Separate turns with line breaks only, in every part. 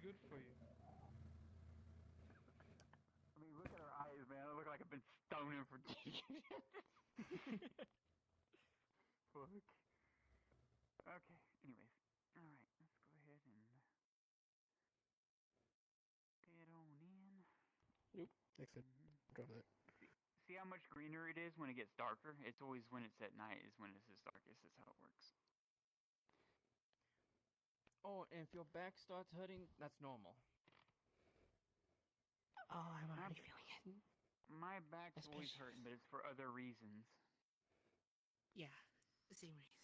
good for you.
I mean, look at her eyes, man. They look like I've been stoning for 2 years. Fuck. Okay, anyways. Alright, let's go ahead and get on in.
Nope. Exit. Drop that.
See how much greener it is when it gets darker? It's always when it's at night is when it's its darkest. That's how it works.
Oh, and if your back starts hurting, that's normal.
Oh, I'm already feeling it.
My back's always
Suspicious.
hurting, but it's for other reasons.
Yeah, the same reason.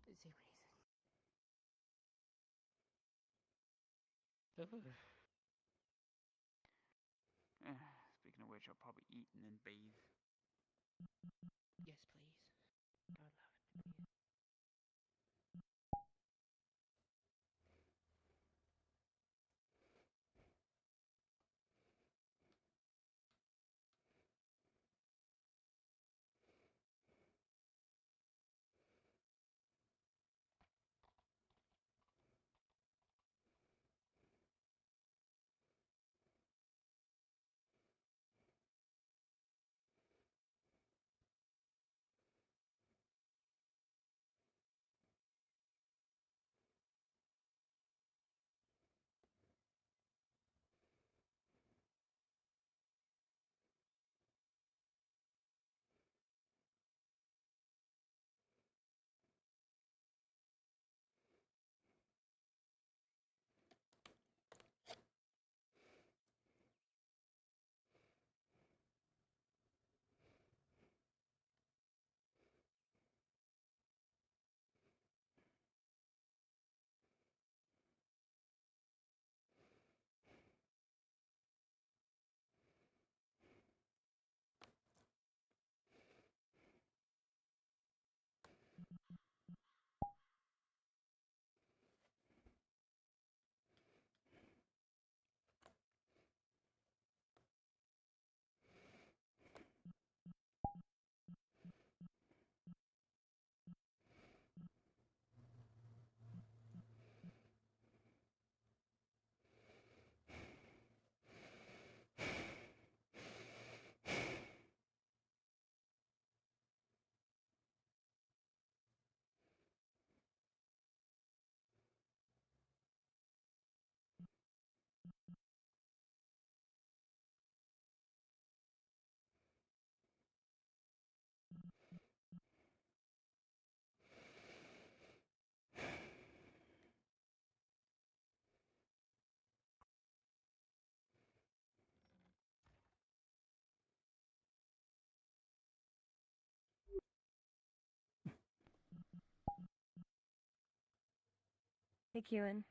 The same reason.
Speaking of which, I'll probably eat and then bathe.
Yes, please. I would love it, please.
Hey, Kewen.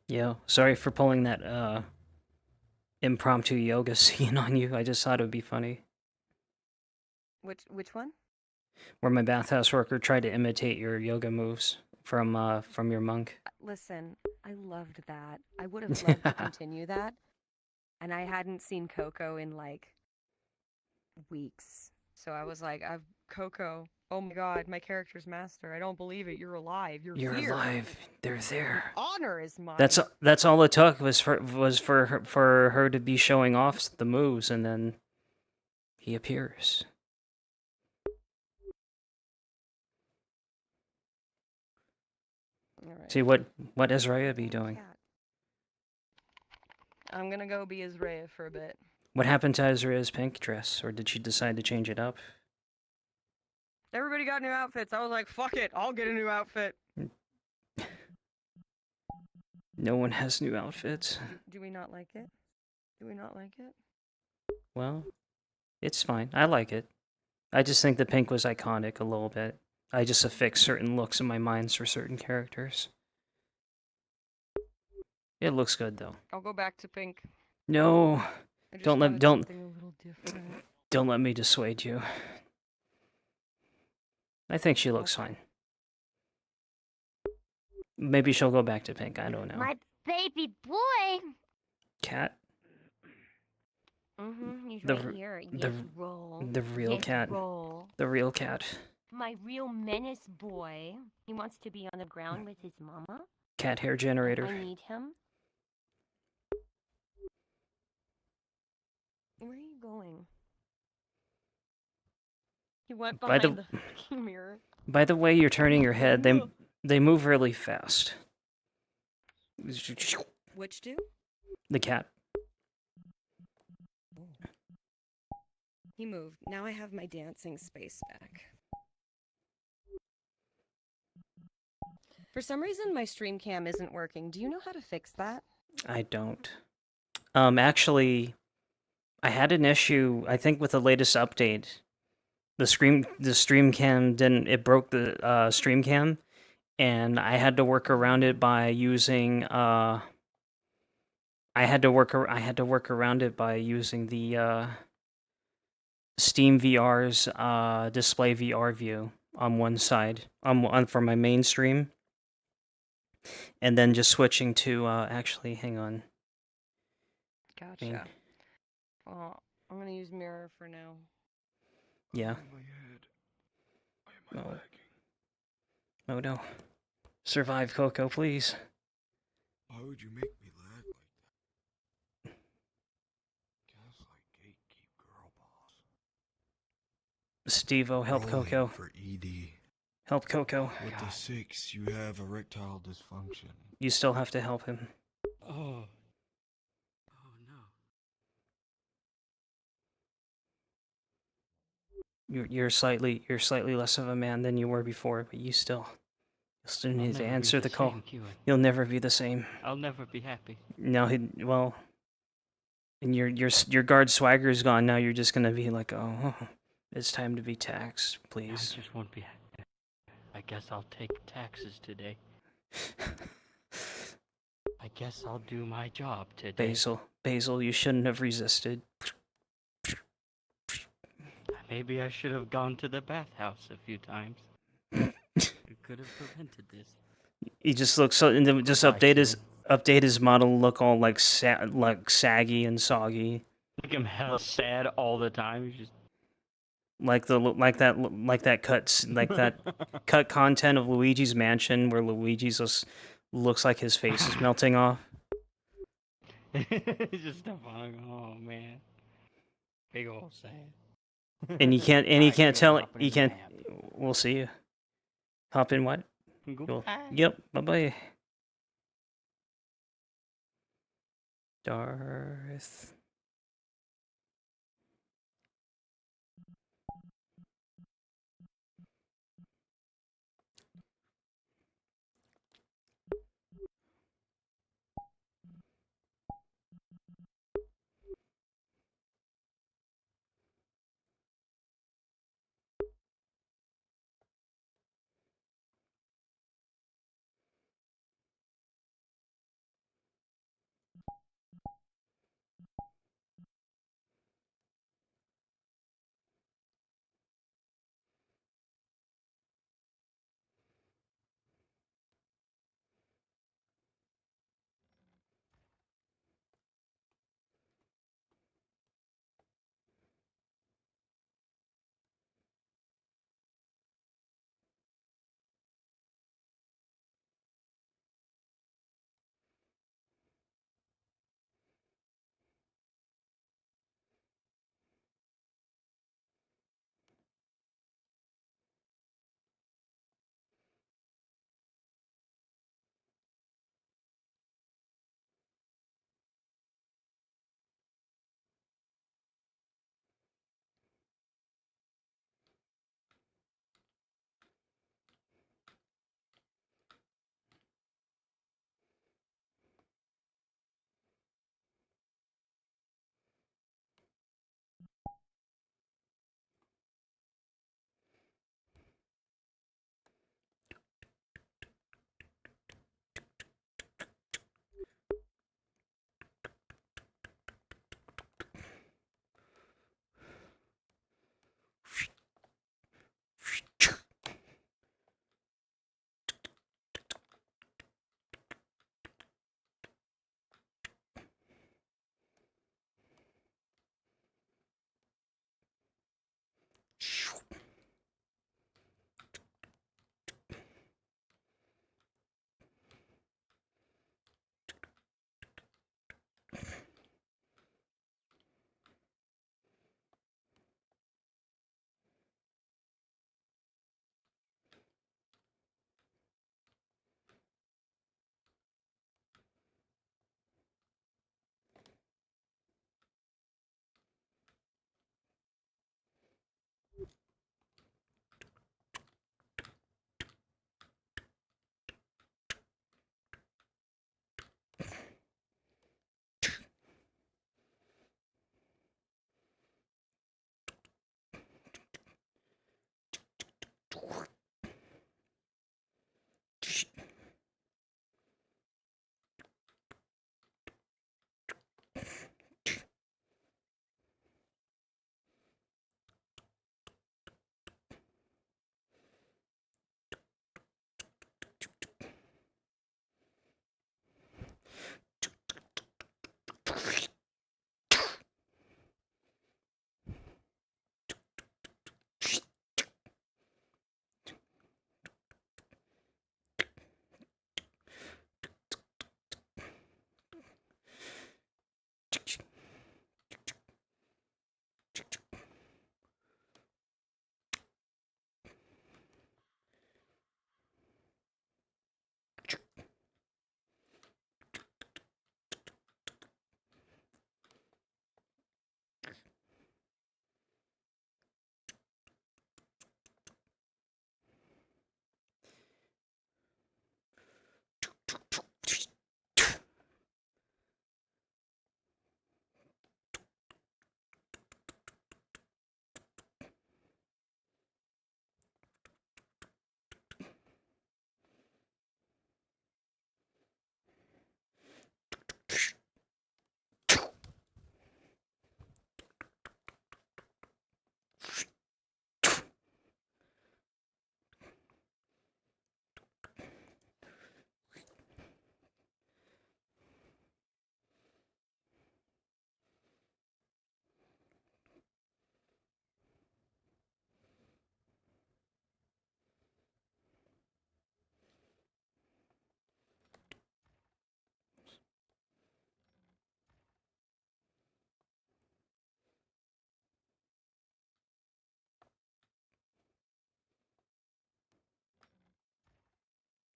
Yo, sorry for pulling that impromptu yoga scene on you. I just thought it would be funny.
Which one?
Where my bathhouse worker tried to imitate your yoga moves from your monk.
Listen, I loved that. I would have loved to continue that, and I hadn't seen Coco in like weeks. So I was like, "I've Coco. Oh my God, my character's master. I don't believe it. You're alive. You're here.
Alive. They're there.
Honor is mine."
That's all it took was for her to be showing off the moves, and then he appears.
All right.
See what Ezraya be doing?
Cat. I'm gonna go be Azraya for a bit.
What happened to Ezraya's pink dress, or did she decide to change it up?
Everybody got new outfits. I was like, "Fuck it, I'll get a new outfit."
No one has new outfits.
Do we not like it? Do we not like it?
Well, it's fine. I like it. I just think the pink was iconic a little bit. I just affix certain looks in my minds for certain characters. It looks good though.
I'll go back to pink.
No,
I just
don't
wanted something a little different.
don't let me dissuade you. I think she looks fine. Maybe she'll go back to pink. I don't know.
My baby boy.
Cat.
He's
The
right
r-
here.
the
Yes,
r-
roll.
The real
Yes,
cat.
roll.
The real cat.
My real menace boy. He wants to be on the ground with his mama.
cat hair generator.
I need him. Where are you going? He went
By
behind
the-
the fucking mirror.
By the way you're turning your head, they move really fast.
Which do?
The cat.
He moved. Now I have my dancing space back. For some reason, my stream cam isn't working. Do you know how to fix that?
I don't. Actually, I had an issue, I think with the latest update. The stream cam didn't, it broke the stream cam, and I had to work around it by using I had to work around it by using the Steam VR's display VR view on one side on for my main stream, and then just switching to actually hang on.
Gotcha. Well, I'm gonna use mirror for now.
Yeah. Oh. Oh no. Survive, Coco, please.
Why would you make me lag like that? Gaslight gatekeep girl boss.
Steve-O, help
Rolling
Coco.
for ED.
Help Coco.
With the 6, you have erectile dysfunction.
You still have to help him.
Oh. Oh no.
You're slightly less of a man than you were before, but you still need to answer the call. You'll never be the same.
I'll never be happy.
No, well, and your guard swagger is gone. Now you're just gonna be like, oh, it's time to be taxed,
I
please.
just won't be happy. I guess I'll take taxes today. I guess I'll do my job today.
Basil, you shouldn't have resisted.
Maybe I should have gone to the bathhouse a few times. You could have prevented this.
He just looks so, and then just update his model look all like saggy and soggy.
Make him hella sad all the time. He's just
Like that cut content of Luigi's Mansion where Luigi's just looks like his face is melting off.
He's just oh man. Big old sad.
And he can't
Alright,
tell
hopping
he
in the
can't.
map.
We'll see you. Hop in what?
Goodbye.
Yep. Bye bye. Darth.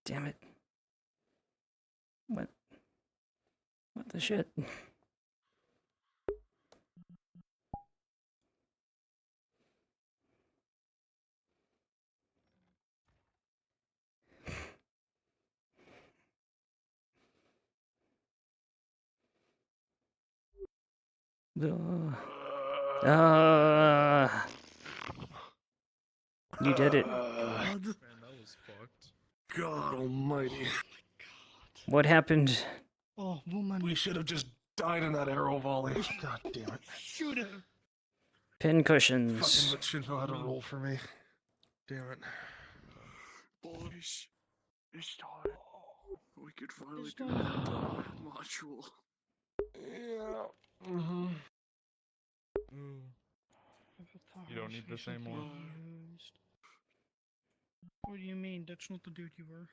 Damn it. What? What the shit? You did it.
Man, that was fucked. God almighty.
What happened?
Oh, woman. We should have just died in that arrow volley. God damn it.
Shoot him.
Pin
Fucking
cushions.
Shinto had to roll for me. Damn it. Boys, it's time. We could finally do the module. Yeah. Mm-hmm.
You don't need this anymore.
What do you mean? That's not the dude you were.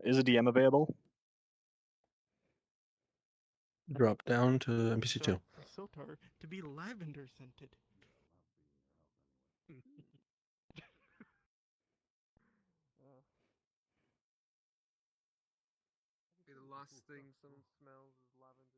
Is a DM available?
Drop down to NPC 2.
Sotar to be lavender scented.
The last thing someone smells is lavender.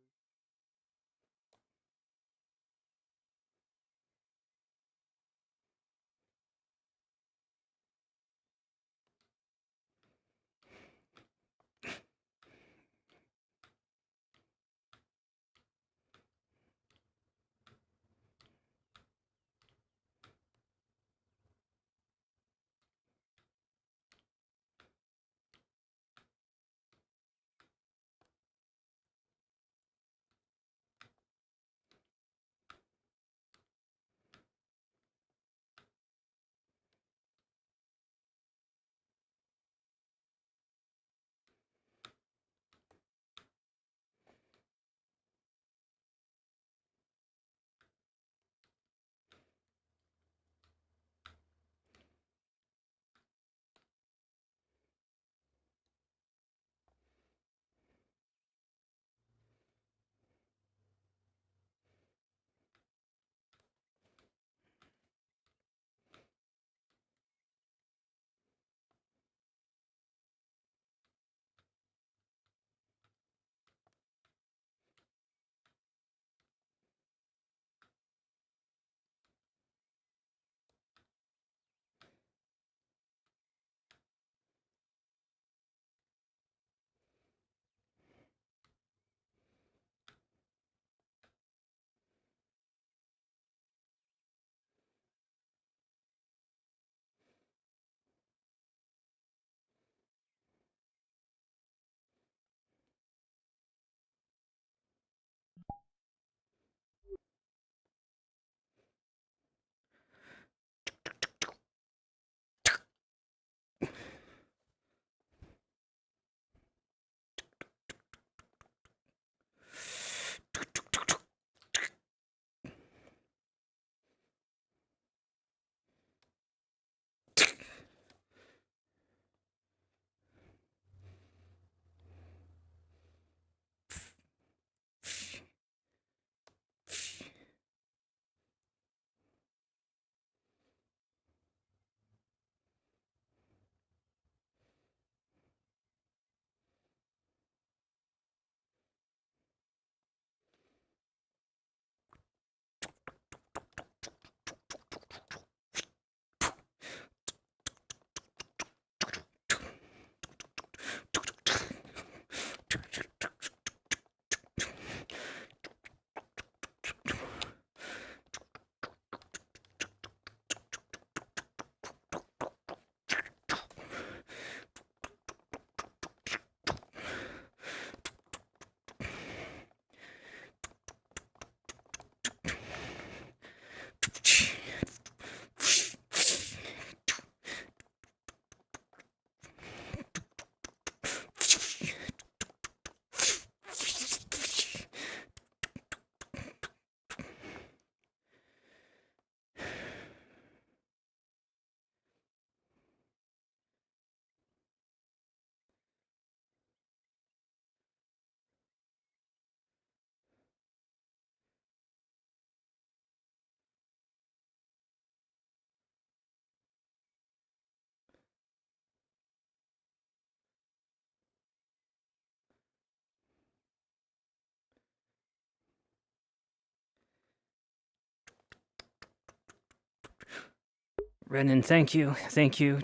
Renan, thank you. Thank you.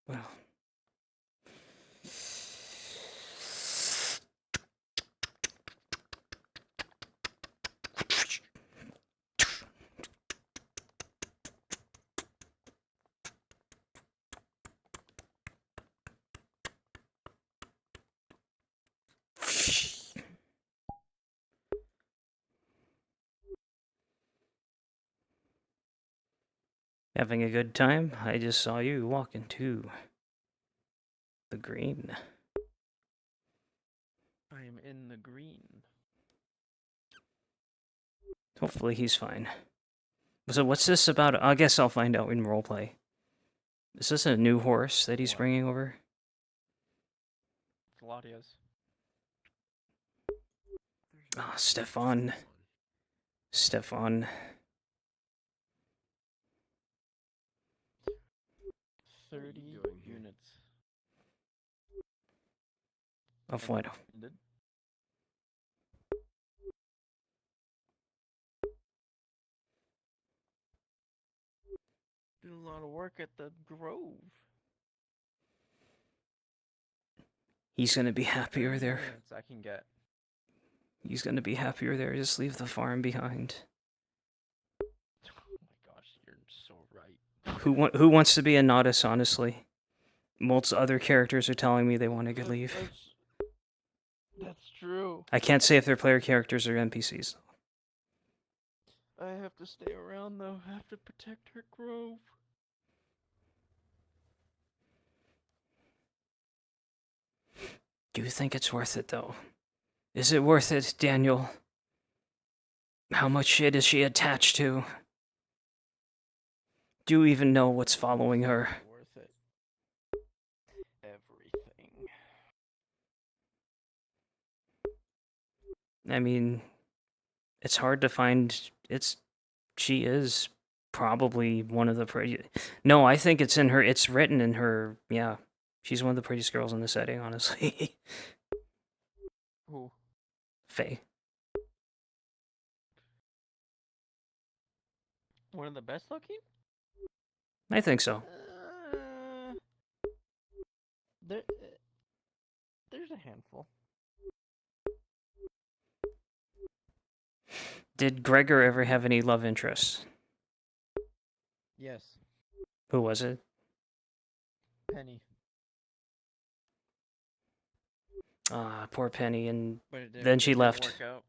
Well. Having a good time? I just saw you walk into the green.
I am in the green.
Hopefully he's fine. So what's this about? I guess I'll find out in roleplay. Is this a new horse that he's bringing over?
It's Latia's.
Ah, Stefan. Stefan.
30 units.
Of what?
Ended. Did a lot of work at the Grove.
He's gonna be happier there.
Units I can get.
He's gonna be happier there. Just leave the farm behind.
Oh my gosh, you're so right.
Who wants to be a Nodus, honestly? Most other characters are telling me they want to leave.
That's true.
I can't say if they're player characters or NPCs.
I have to stay around though. I have to protect her grove.
Do you think it's worth it, though? Is it worth it, Daniel? How much shit is she attached to? Do you even know what's following her?
Worth it. Everything.
I mean, it's hard to find. She is probably one of the pretty. No, I think it's in her. It's written in her. Yeah, she's one of the prettiest girls in the setting, honestly.
Who?
Faye.
One of the best looking?
I think so.
There's a handful.
Did Gregor ever have any love interests?
Yes.
Who was it?
Penny.
Ah, poor Penny, and
But
then she left.
Work out.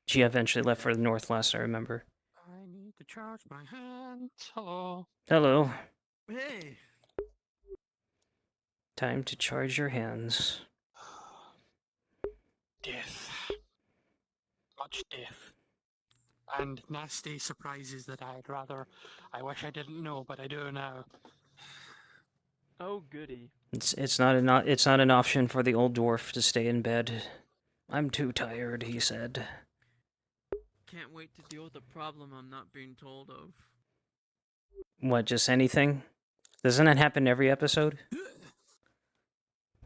She eventually left for the Northwest, I remember.
I need to charge my hands. Hello.
Hello.
Hey.
Time to charge your hands.
Death. Much death. And nasty surprises that I wish I didn't know, but I do now.
Oh goody.
It's not an option for the old dwarf to stay in bed. I'm too tired, he said.
Can't wait to deal with a problem I'm not being told of.
What, just anything? Doesn't that happen every episode?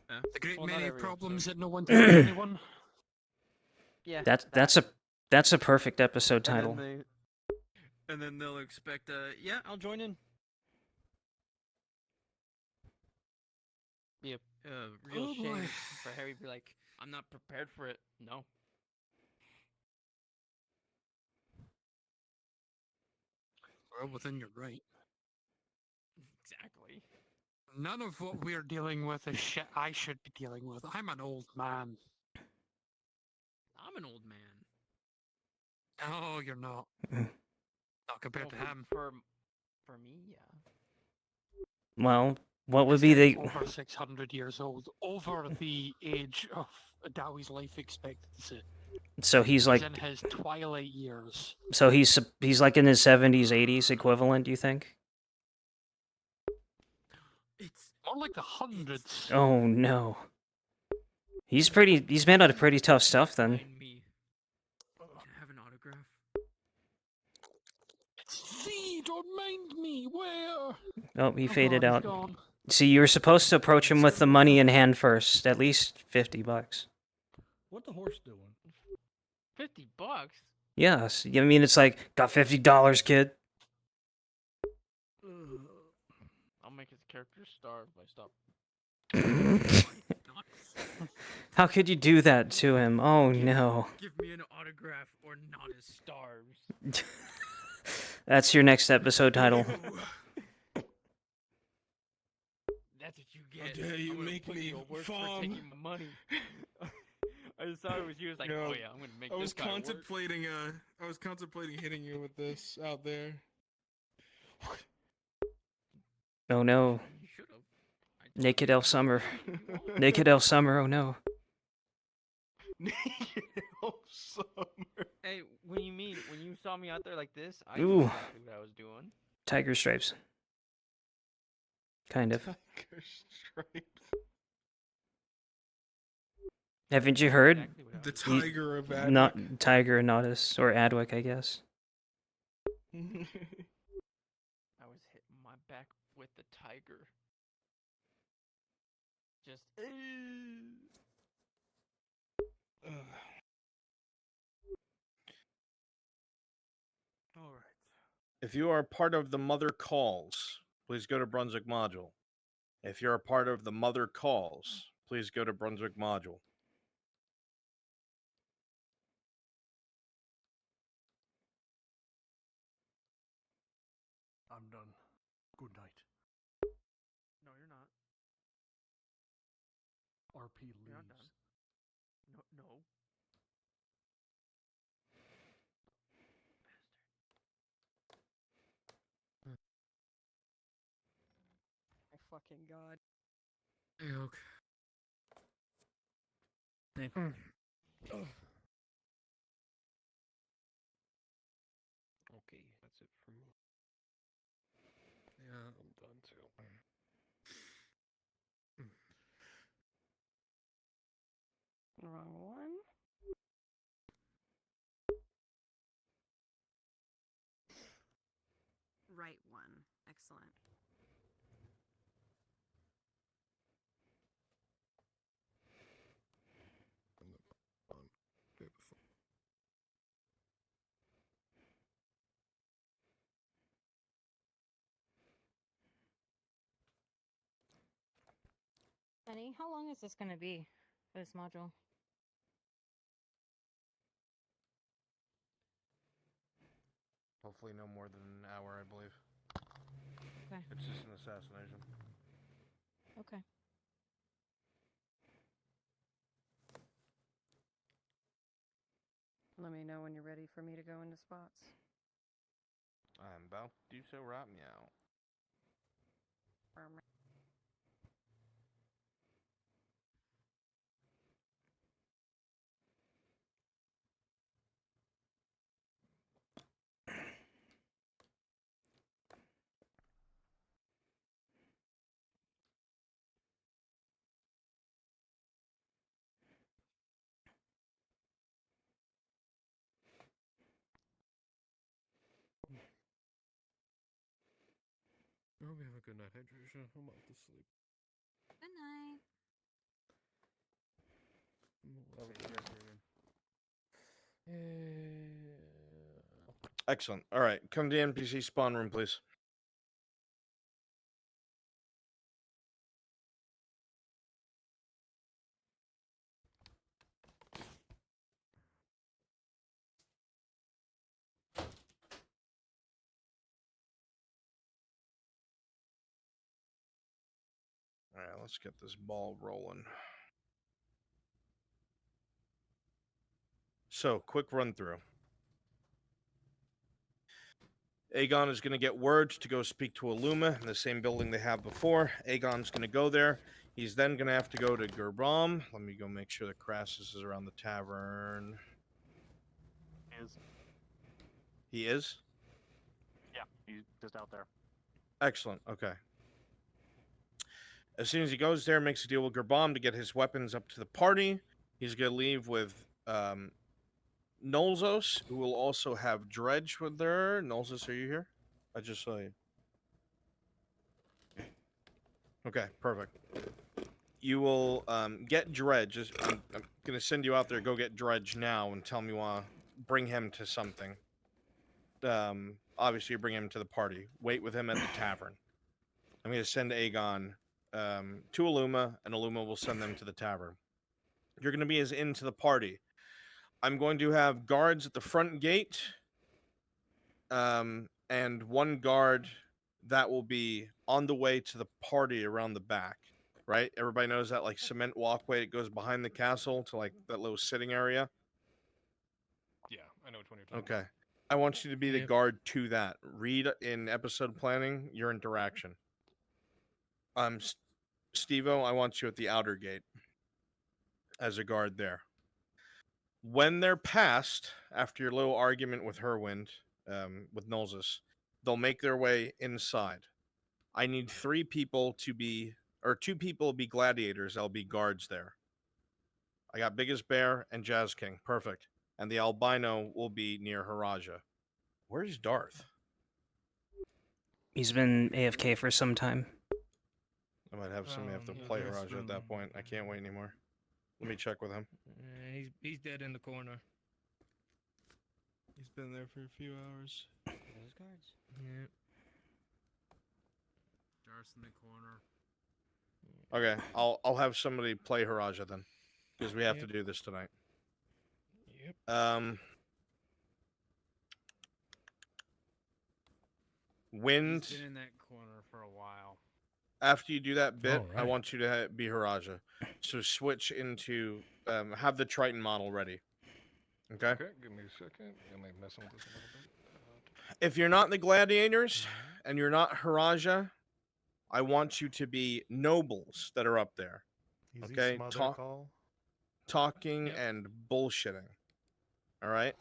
The great
Well, not
many
every
problems
episode.
that no one tells anyone.
Yeah.
That's a perfect episode title.
And then they'll expect yeah, I'll join in. Be a real
Oh,
shame
boy.
for Harry to be like, I'm not prepared for it. No.
Well, within your right.
Exactly.
None of what we're dealing with is shit I should be dealing with. I'm an old man.
I'm an old man.
Oh, you're not. Not compared to him.
For me, yeah.
Well, what would
This
be
guy's
the?
over 600 years old, over the age of Dowie's life expectancy.
So he's like,
in his twilight years.
so he's like in his 70s, 80s equivalent. Do you think?
It's
More like the hundreds.
Oh no. He's pretty. He's made out of pretty tough stuff then.
Find me. Can I have an autograph?
See, don't mind me. Where?
Oh, he faded
God, he's
out.
gone.
See, you were supposed to approach him with the money in hand first. At least $50.
What the horse doing?
$50?
Yes. I mean, it's like, got $50, kid.
I'll make his character starve by stop.
How could you do that to him? Oh no.
Give me an autograph or not as starves.
That's your next episode title.
That's what you get.
dare you
I'm gonna
make
put
me
you to work for
farm.
taking my money. I just thought it was you. It's like,
No,
oh yeah, I'm gonna make
I
this
was
guy work.
contemplating I was contemplating hitting you with this out there.
Oh no.
You should have.
Naked Elf Summer. Naked Elf Summer, oh no.
Naked Elf Summer.
Hey, when you saw me out there like this, I
Ooh.
knew exactly what I was doing.
Tiger stripes. Kind of.
Tiger stripes.
Haven't you heard?
Exactly what I
The
was doing.
tiger of Adwick.
Not Tiger Nodus or Adwick, I guess.
I was hitting my back with the tiger. Just.
All right.
If you are part of the Mother Calls, please go to Brunswick Module. If you're a part of the Mother Calls, please go to Brunswick Module.
I'm done. Good night.
No, you're not.
RP leaves.
You're not done. No.
My fucking god.
Hey, okay.
Okay, that's it for me.
Yeah, I'm done too.
Wrong one. Right one. Excellent.
Honey, how long is this going to be for this module?
Hopefully no more than an hour, I believe.
Okay.
It's just an assassination.
Okay.
Let me know when you're ready for me to go into spots.
I'm about to do so right meow.
I hope you have a good night, Hydration. I'm off to sleep.
Good night.
Excellent. All right, come to the NPC spawn room, please. let's get this ball rolling. So, quick run through. Aegon is going to get word to go speak to Illuma in the same building they have before. Aegon's going to go there. He's then going to have to go to Gerbam. Let me go make sure that Crassus is around the tavern. He is?
Yeah, he's just out there.
Excellent. Okay. As soon as he goes there, makes a deal with Gerbam to get his weapons up to the party. He's going to leave with Nolzos, who will also have Dredge with her. Nolzos, are you here? I just saw you. Okay, perfect. You will get Dredge. I'm going to send you out there. Go get Dredge now and tell me you want to bring him to something. Obviously, you bring him to the party. Wait with him at the tavern. I'm going to send Aegon to Illuma, and Illuma will send them to the tavern. You're going to be as into the party. I'm going to have guards at the front gate, and one guard that will be on the way to the party around the back. Right? Everybody knows that like cement walkway that goes behind the castle to like that little sitting area.
Yeah, I know which one you're talking
Okay. I want you to be the guard to that. Read in episode planning your interaction. Steve-O, I want you at the outer gate as a guard there. When they're past, after your little argument with Herwind, with Nolzos, they'll make their way inside. I need 3 people to be, or 2 people to be gladiators. I'll be guards there. I got Biggest Bear and Jazz King. Perfect. And the albino will be near Haraja. Where's Darth?
He's been AFK for some time.
I might have somebody have to play Haraja at that point. I can't wait anymore. Let me check with him.
He's dead in the corner. He's been there for a few hours.
Those guards.
Yeah. Darth's in the corner.
Okay, I'll have somebody play Haraja then, because we have to do this tonight.
Yep.
Wind.
He's been in that corner for a while.
After you do that bit, I
Alright.
want you to be Haraja. So switch into have the Triton model ready. Okay.
Okay, give me a second. I might mess with this a little bit.
If you're not the gladiators and you're not Haraja, I want you to be nobles that are up there.
Easy
Okay,
smother call.
talking and bullshitting. All right.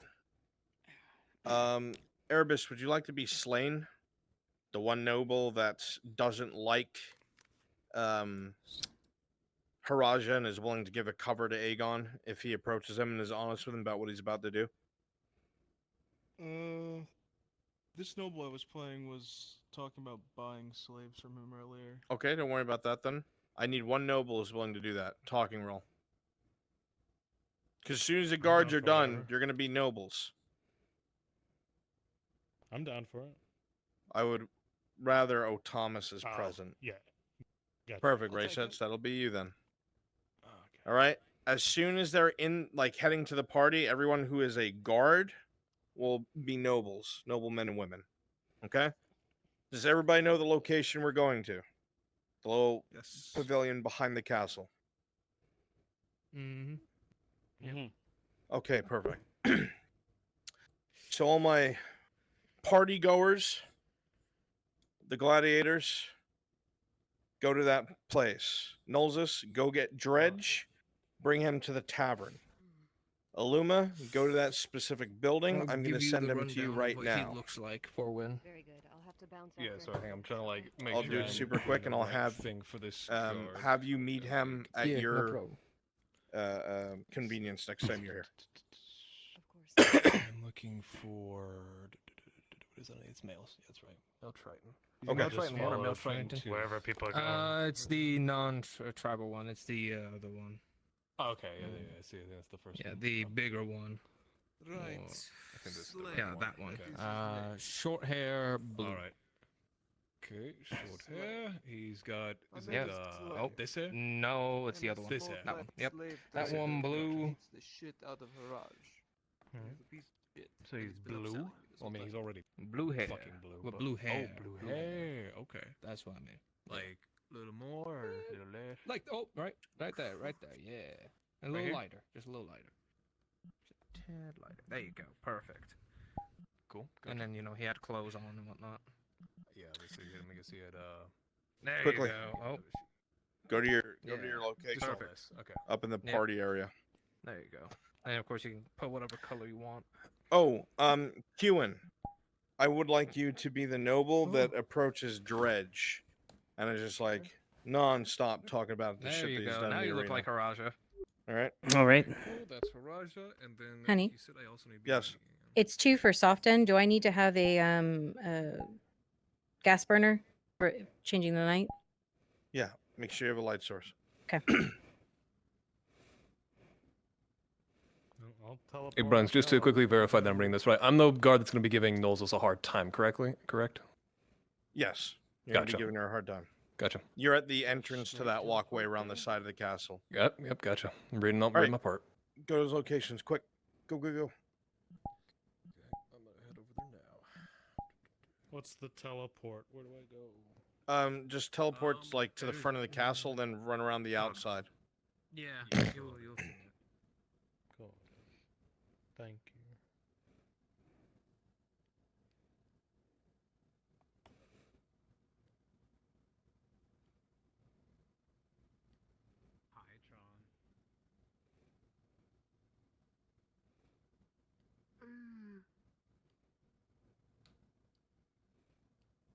Erebus, would you like to be slain? The one noble that doesn't like Haraja and is willing to give a cover to Aegon if he approaches him and is honest with him about what he's about to do.
This noble I was playing was talking about buying slaves from him earlier.
Okay, don't worry about that then. I need one noble who's willing to do that. Talking roll. Because as soon as the guards
down
are
for
done,
whatever.
you're going to be nobles.
I'm down for it.
I would rather Thomas is present.
Yeah. Gotcha.
Perfect, Raysets. That'll be you then. All right. As soon as they're in, like, heading to the party, everyone who is a guard will be nobles, noblemen and women. Okay? Does everybody know the location we're going to? The little pavilion behind the castle.
Mm-hmm.
Mm-hmm.
Okay, perfect. So all my party goers, the gladiators, go to that place. Nolzos, go get Dredge, bring him to the tavern. Illuma, go to that specific building. I'm going to send him to you right now.
He looks like for win.
Very good. I'll have to bounce.
Yeah, so I think I'm trying to like make
I'll
sure
do it
I'm
super
doing
quick,
the
and I'll
right
have
thing for this
have you meet him at
Yeah, no
your
problem.
convenience next time you're here.
Of course.
I'm looking for what is that? It's males. Yeah, that's right. Male Triton.
Okay.
Male Triton 1 or Male Triton 2?
Wherever people are going.
It's the non-tribal one. It's the other one. Oh, okay, yeah, I see. That's the first one. Yeah, the bigger one.
Right.
I think this is the right one. That one. Okay. Short hair, blue. All right. Okay, short hair. He's got. Is it this hair?
No, it's the other one.
This hair.
That one. Yep.
That one blue.
The shit out of Haraj.
So he's blue. Well, I mean, he's already
Blue hair.
fucking blue.
With
but-
blue hair.
Oh, blue hair. Okay.
That's what I mean.
A little more or a little less?
Like, oh, right there, yeah. A little
here?
lighter, just a little lighter. Just a tad lighter. There you go, perfect.
Cool.
And then, he had clothes on and whatnot.
Yeah, let's see. Let me see it.
There
Quickly.
you go. Oh,
Go to your
Yeah.
location.
Just all this. Okay.
Up in the
Yep.
party area.
there you go. And of course, you can put whatever color you want.
Oh, Kewen, I would like you to be the noble that approaches Dredge, and is just like non-stop talking about the
There
shit
you
that he's
go.
done
Now
in the
you look
arena.
like Haraja.
All right.
All right.
Cool. That's Haraja, and then
Honey?
you said I also need.
Yes.
It's 2 for soft end. Do I need to have a gas burner for changing the night?
Yeah. Make sure you have a light source.
Okay.
I'll teleport.
Hey, Bruns, just to quickly verify that I'm reading this right. I'm the guard that's going to be giving Nolzos a hard time, correct?
Yes. You're gonna be
Gotcha.
giving her a hard time.
Gotcha.
You're at the entrance to that walkway around the side of the castle.
Yep, gotcha. I'm reading
right.
my part.
Go to those locations, quick. Go.
Okay, I'm gonna head over there now.
What's the teleport? Where do I go?
Just teleport like to the front of the castle, then run around the outside.
Yeah, you'll see it.
Cool. Thank you.
Hi, Tron.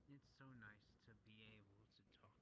It's so nice to be able to talk.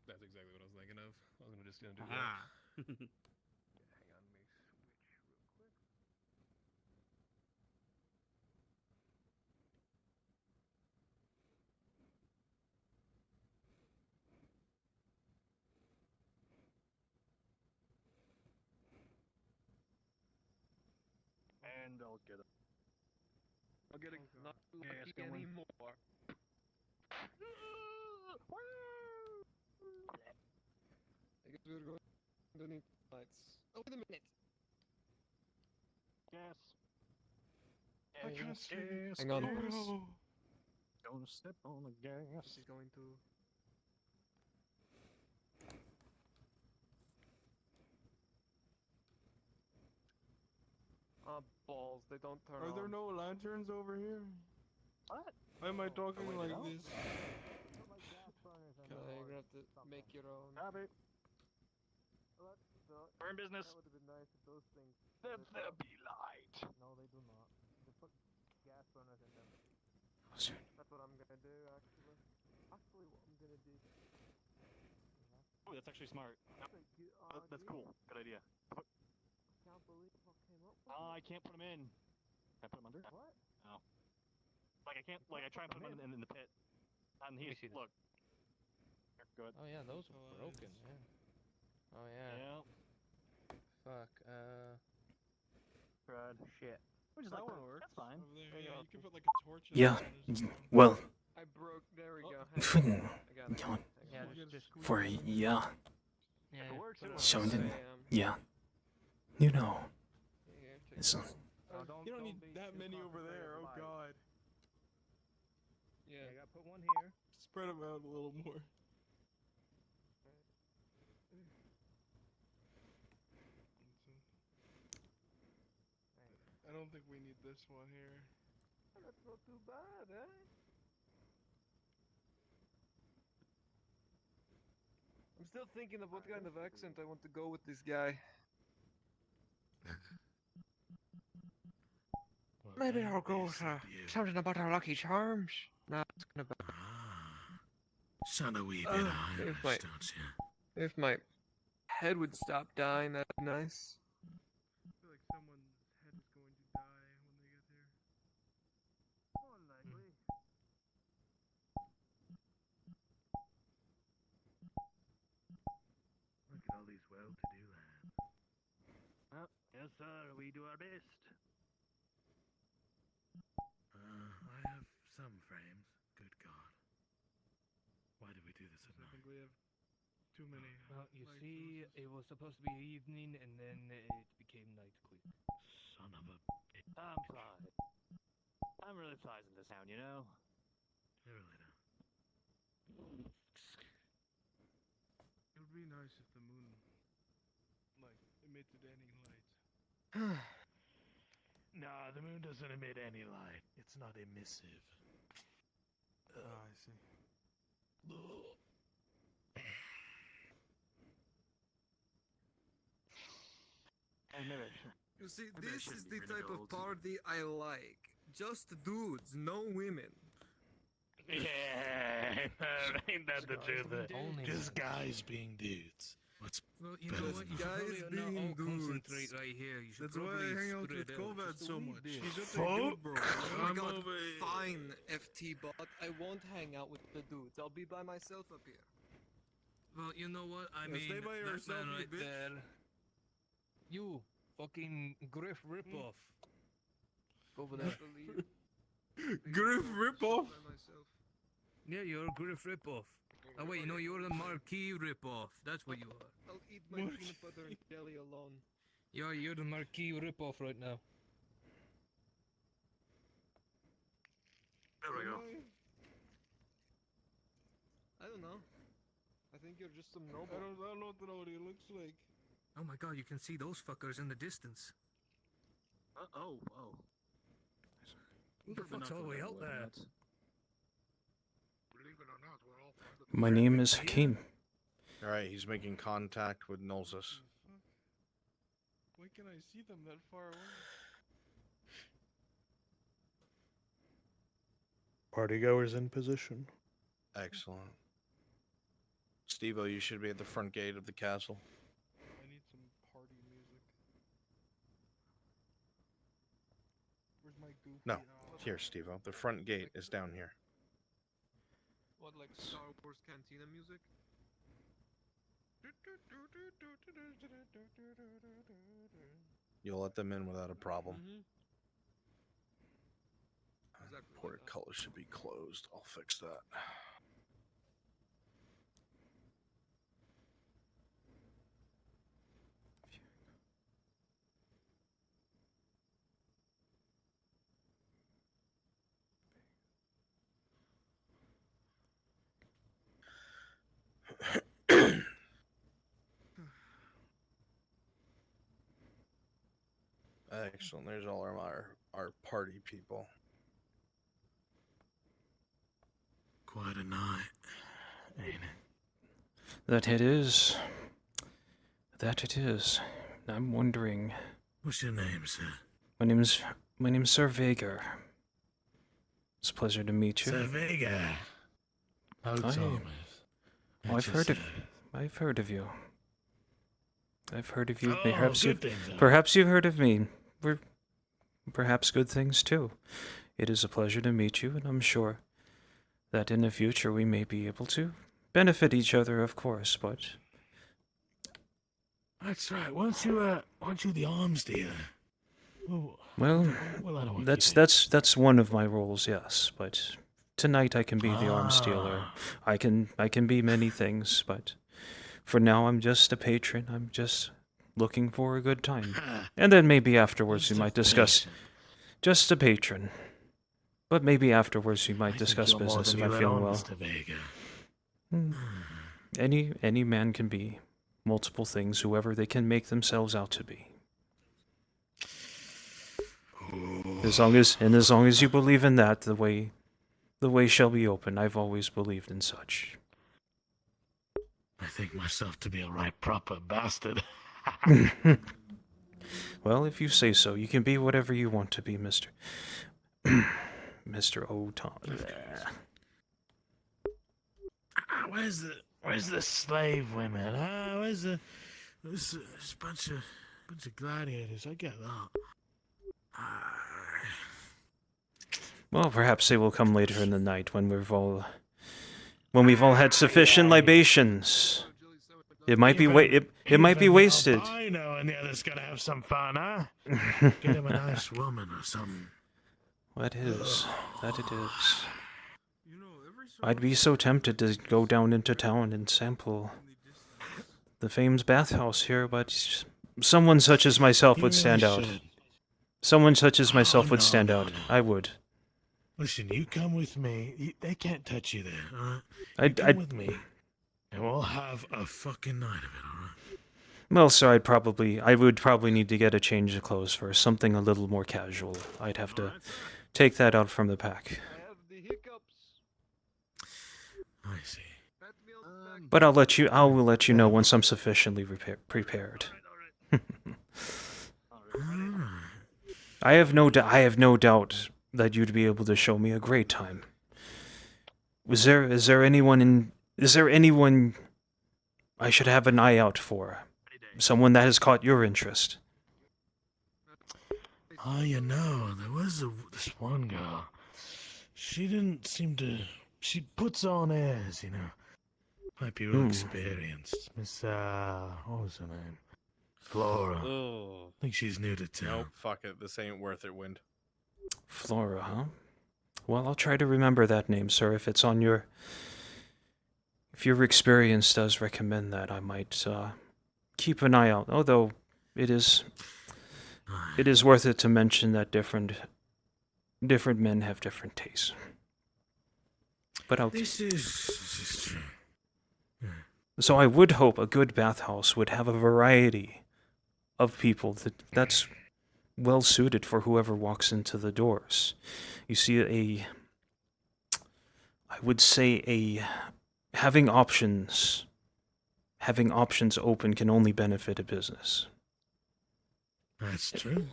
That's exactly what I was thinking of. I was just gonna do that.
Ah.
Hang on, let me switch real quick.
And I'll get a not gas going.
anymore.
I guess we're going underneath lights. Oh, wait a minute.
Gas.
I
Gas,
can't see.
gas,
Hang on.
gas. Don't step on the gas.
She's going to. Balls. They don't turn
Are there
on.
no lanterns over here?
What?
Why am I talking
wait,
like
no?
this?
You're gonna have to make your own.
Copy. We're in business.
That would have been nice if those things.
Let there be light.
No, they do not. They put gas burners in them.
Sure.
That's what I'm gonna do, actually. Actually, what I'm gonna do.
Oh, that's actually smart.
Thank you.
That's cool. Good idea.
I can't believe I came up with
I can't put them in. Can I put them under?
What?
No. Like I can't. Like I try and put them in the pit. And he's
see this.
look. Good.
Oh yeah, those are broken. Yeah. Oh yeah.
Yeah.
Fuck.
Tried.
Shit.
Which is
That
like
one works.
That's fine.
Over there,
There you
yeah,
go.
you can put like a torch in
Yeah.
there as well.
Well,
I broke. There we go.
for
I got it.
Yeah,
You
just
for yeah,
yeah.
If it works, it works.
something. Yeah, you know, it's
You don't need that many over there. Oh god.
Yeah.
Spread them out a little more. don't think we need this one here.
That's not too bad, eh?
I'm still thinking of what kind of accent I want to go with this guy. Maybe I'll go with something about our Lucky Charms. No, it's gonna be.
Sound a wee bit Irish, don't you?
If my head would stop dying, that'd be nice.
I feel like someone's head is going to die when they get here.
Unlikely.
Look at all these well-to-do lads. Well, yes, sir. We do our best. I have some frames. Good God. Why do we do this at
I
night?
think we have too many.
Well, you
light
see,
sources.
it was supposed to be evening, and then it became night quick.
Son of a...
I'm Clyde. I'm really Clyde in this town, you know?
I really don't.
It would be nice if the moon, like, emitted any light.
Nah, the moon doesn't emit any light. It's not emissive.
I see.
You see,
Maybe I
this
shouldn't
is
be
the
really
type of
old.
party I like. Just dudes, no women.
Yeah, ain't that the truth?
Only
Just
men.
guys being dudes. What's
Well, you
better
know what?
than
You should
Guys
probably not
being
all concentrate
dudes.
right here. You should
That's why
probably
I hang out
spread
with
out.
Kovad
Just a
so
wee
much.
bit.
He's just a
Folk,
dude, bro. Oh my
come
god,
over here.
fine, FT bot. I won't hang out with the dudes. I'll be by myself up here.
Well, you know what? I
Yeah,
mean,
stay by
that
yourself,
man
you
right
bitch.
there. You fucking Griff ripoff. Over there.
Griff ripoff.
Yeah, you're a Griff ripoff. Oh wait, no, you're the Marquis ripoff. That's what you are.
I'll eat my peanut butter and jelly alone.
You're the Marquis ripoff right now.
There we go.
I don't know. I think you're just some noble.
I don't know what he looks like.
Oh my god, you can see those fuckers in the distance.
Oh.
Who the fuck's all the way out there?
Believe it or not, we're all part of
My name is Hakeem.
Alright, he's making contact with Nolzus.
Why can I see them that far away?
Partygoers in position.
Excellent. Steve-O, you should be at the front gate of the castle.
I need some party music. Where's my goofy?
No,
Oh.
here, Steve-O. The front gate is down here.
What, like Star Wars Cantina music?
You'll let them in without a problem.
Exactly like
Portcullis should be closed. I'll fix that. Excellent. There's all our party people.
Quite a night, ain't it?
That it is. That it is. I'm wondering.
What's your name, sir?
My name's Sir Vager. It's a pleasure to meet you.
Sir Vega. How
Hi.
Thomas.
Oh, I've heard of you. I've heard of you.
Oh,
Perhaps
good things, huh?
Perhaps you've heard of me. Perhaps good things too. It is a pleasure to meet you, and I'm sure that in the future we may be able to benefit each other, of course. But
That's right. Weren't you the arms dealer?
well,
I don't want
that's one of my roles, yes. But tonight I can be the arms dealer. I can be many things, but for now I'm just a patron. I'm just looking for a good time, and then maybe afterwards we might discuss. Just a patron, but maybe afterwards we might discuss business if I'm feeling well.
Mr. Vega.
Any man can be multiple things, whoever they can make themselves out to be.
Ooh,
As long as you believe in that, the way shall be open. I've always believed in such.
I think myself to be a right proper bastard.
Well, if you say so, you can be whatever you want to be, Mr. Mr. Oton.
Where's the slave women? Where's this bunch of gladiators? I get that.
Well, perhaps they will come later in the night when we've all had sufficient libations. It might be it might be wasted.
I know, and the other's gotta have some fun, huh? Get him a nice woman or something.
That it is. I'd be so tempted to go down into town and sample the famed bathhouse here, but someone such as myself would stand out. Someone such as myself would stand out. I would.
Listen, you come with me. They can't touch you there, alright? Come with me, and we'll have a fucking night of it, alright?
Well, sir, I would probably need to get a change of clothes first, something a little more casual. I'd have to take that out from the pack.
I see.
But I will let you know once I'm sufficiently prepared. I have no doubt that you'd be able to show me a great time. Is there anyone I should have an eye out for? Someone that has caught your interest?
Oh, there was this one girl. She didn't seem to. She puts on airs, Might be real experienced. Miss, what was her name? Flora. I think she's new to town.
Nope, fuck it. This ain't worth it, Wind.
Flora, huh? Well, I'll try to remember that name, sir. If your experience does recommend that, I might keep an eye out. Although it is worth it to mention that different men have different tastes. But
This is true.
So I would hope a good bathhouse would have a variety of people that's well suited for whoever walks into the doors. You see, I would say having options open can only benefit a business.
That's true.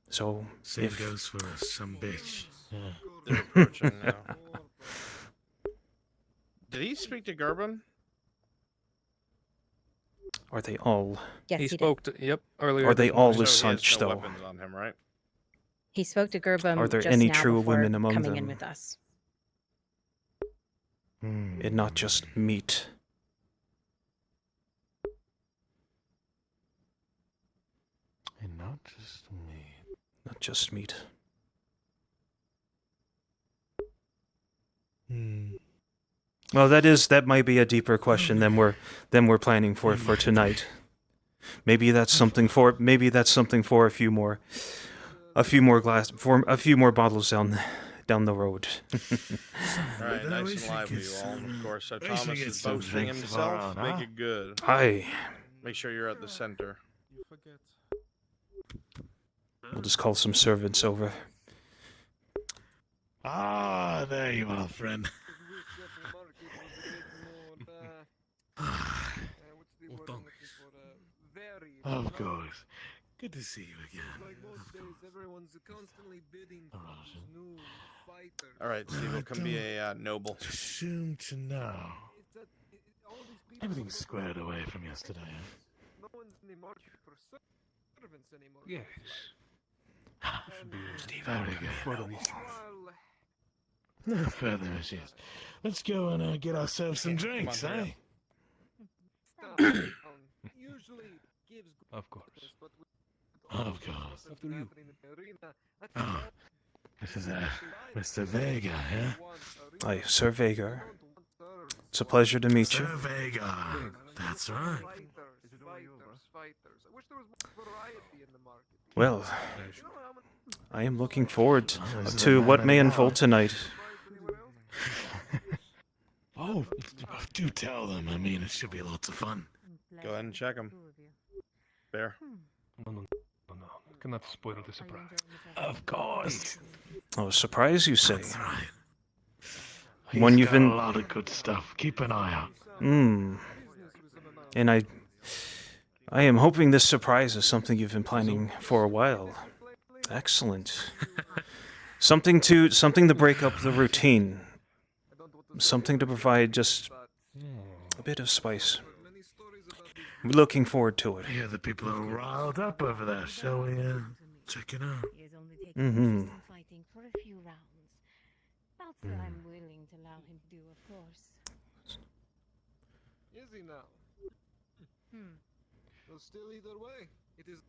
So
Same goes for some bitch. Yeah.
They're approaching now. Did he speak to Gerben?
Are they all?
Yes,
he
he
spoke
did.
to. Yep, earlier.
Are they all
So
as
he has
such,
no
though?
weapons on him, right?
He spoke to Gerbum
Are there
just
any
now
true
before
women among
coming in
them?
with us.
And not just meat.
And not just me.
Not just meat. Well, that might be a deeper question than we're planning for tonight. Maybe that's something for a few more bottles down the road.
Alright, nice and lively, you all. Of course, so Thomas is boasting himself. Make it good.
Aye.
Make sure you're at the center.
We'll just call some servants over.
Ah, there you are, friend. Of course. Good to see you again.
Alright, Steve, will come be a noble.
Soon to know. Everything's squared away from yesterday.
Yes.
Steve, very good. No further issues. Let's go and get ourselves some drinks, eh?
Of course.
Of course.
After you.
Oh, this is Mr. Vega, yeah?
Aye, Sir Vega. It's a pleasure to meet you.
Sir Vega. That's right.
Well, I am looking forward to what may unfold tonight.
Oh, do tell them. I mean, it should be lots of fun.
Go ahead and check him. Bear.
No.
Try not to spoil the surprise.
Of course.
Oh, surprise, you say?
That's right.
One
He's
you've
got
been.
a lot of good stuff. Keep an eye out.
And I am hoping this surprise is something you've been planning for a while. Excellent. Something to break up the routine. Something to provide just a bit of spice. We're looking forward to it.
Yeah, the people are riled up over there. Shall we check it out?
Mm-hmm.
Fighting for a few rounds. That's what I'm willing to allow him to do, of course.
Is he now? Well, still either way, it is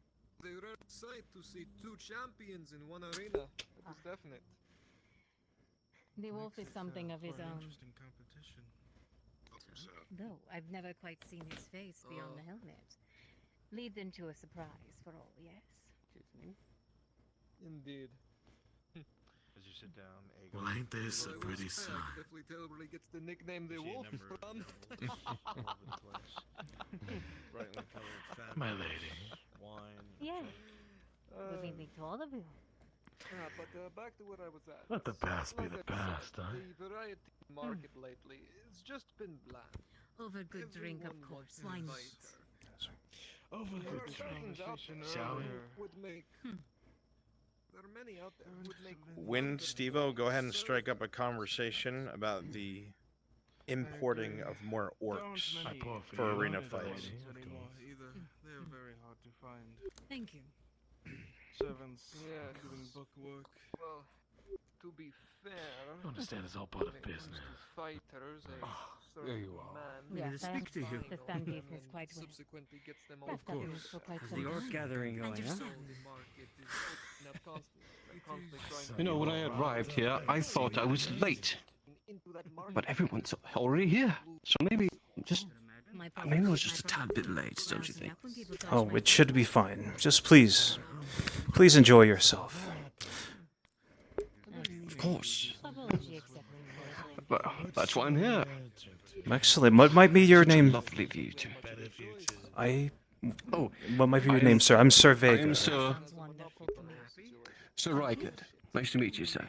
a rare sight to see two champions in one arena. That is definite.
The wolf is something of his own.
Interesting competition.
Though I've never quite seen his face beyond the helmet. Leads into a surprise for all, yes? Excuse me.
Indeed.
As you sit down,
Well, ain't this a pretty sight?
Definitely tell where he gets the nickname the wolf from.
brightly colored fabrics,
My lady.
wine.
Yes. Good evening to all of you.
But back to where I was at.
Let the past be
Like
the
I said,
past, huh?
The variety market lately, it's just been bland.
Over good drink, of
Everyone
course.
wants
Why
to
not?
fight her.
Over
There
good
are things out
conversation
there
Shall we?
who would make. There are many out there who would make.
Win, Stevo, go ahead and strike up a conversation about the importing of more orcs
Don't many
for arena
orcs
fights.
anymore either. They're very hard to find.
Thank you.
Servants
Yes.
doing book work.
Well, to be fair,
You understand it's all part of
when it comes
business.
to fighters, a
there
certain
you are.
man
Yes,
is
I
fine
understand. Understand
them
business
and
quite well.
subsequently gets them
That's
all
happened for quite
Is
some
the orc
time.
gathering
And
going, huh?
yourself.
The market is opening up constantly trying
You know, when I arrived here, I thought I was late.
into that market.
But everyone's already here. So maybe maybe I was just a
My
tad bit late, don't you think?
Oh, it should be fine. Just please enjoy yourself.
Of course.
Apology accepted.
But that's why I'm here.
Excellent. What might be your
Such a
name?
lovely view too.
Oh, what might be your name, sir? I'm Sir
I
Vega.
am Sir Rykard. Nice to meet you, sir.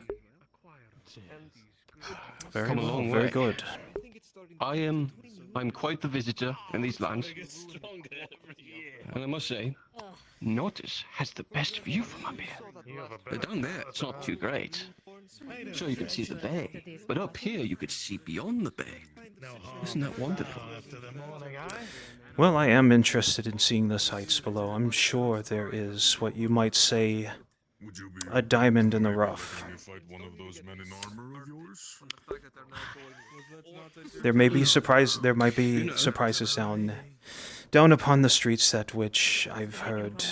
Very
Come a
well,
long
very
way.
good.
I'm quite the visitor in these lands. And I must say, Nortis has the best view from up here. But down there, it's not too great. Sure, you can see the bay, but up here you could see beyond the bay. Isn't that wonderful?
Well, I am interested in seeing the sights below. I'm sure there is what you might say a diamond in the rough. There may be surprises down upon the streets that which I've heard.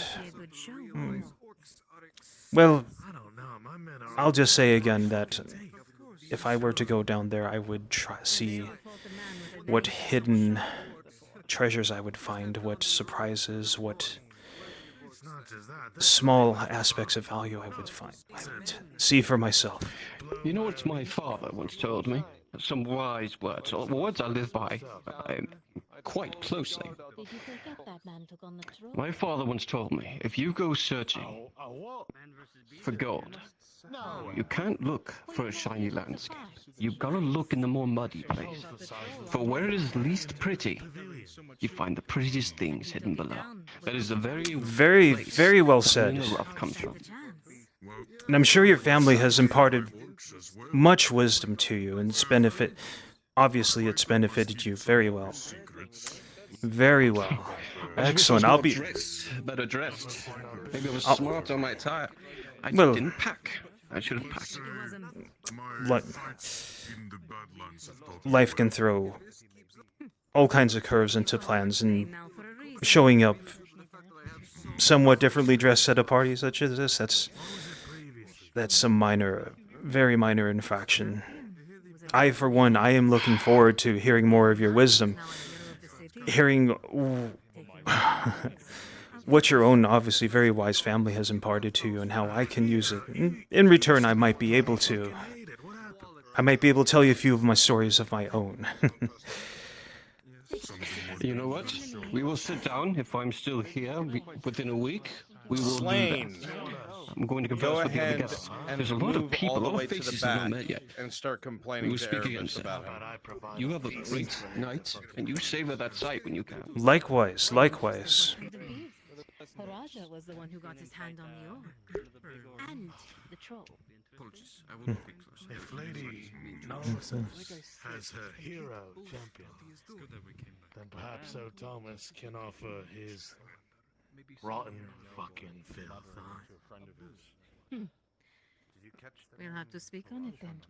Well, I'll just say again that if I were to go down there, I would see what hidden treasures I would find, what surprises, what small aspects of value I would find. I would see for myself.
You know what my father once told me? Some wise words, or words I live by quite closely.
Did you forget that man took on the throne?
My father once told me, if you go searching for gold, you can't look for a shiny landscape. You've got to look in the more muddy place. For where it is least pretty, you find the prettiest things hidden below. That is the
very well said.
The rough comes from.
And I'm sure your family has imparted much wisdom to you, and obviously it's benefited you very well. Very well. Excellent. I'll be
better dressed. Maybe I was
I'll-
smart on my attire. I
Well-
didn't pack. I should have packed.
Life can throw all kinds of curves into plans, and showing up somewhat differently dressed at a party such as this, that's some very minor infraction. For one, I am looking forward to hearing more of your wisdom, hearing what your own, obviously very wise family has imparted to you and how I can use it. In return, I might be able to tell you a few of my stories of my own.
You know what? We will sit down if I'm still here within a week. We will
Slain.
do that. I'm going to
Go
converse with the other
ahead
guests.
and
There's a lot of
move
people,
all
a
the
lot
way
of
to the
faces I've not
back
met yet.
and start
We
complaining
will
to
speak again,
Erebus
sir.
about him.
You have a great night, and you savor that sight when you can.
Likewise, likewise.
The beast. Raja was the one who got his hand on the orb. And the troll.
Apologies, I will look closer.
If Lady Nolson has her hero champion, then perhaps Sir Thomas can offer his rotten fucking filth.
We'll have to speak on it then.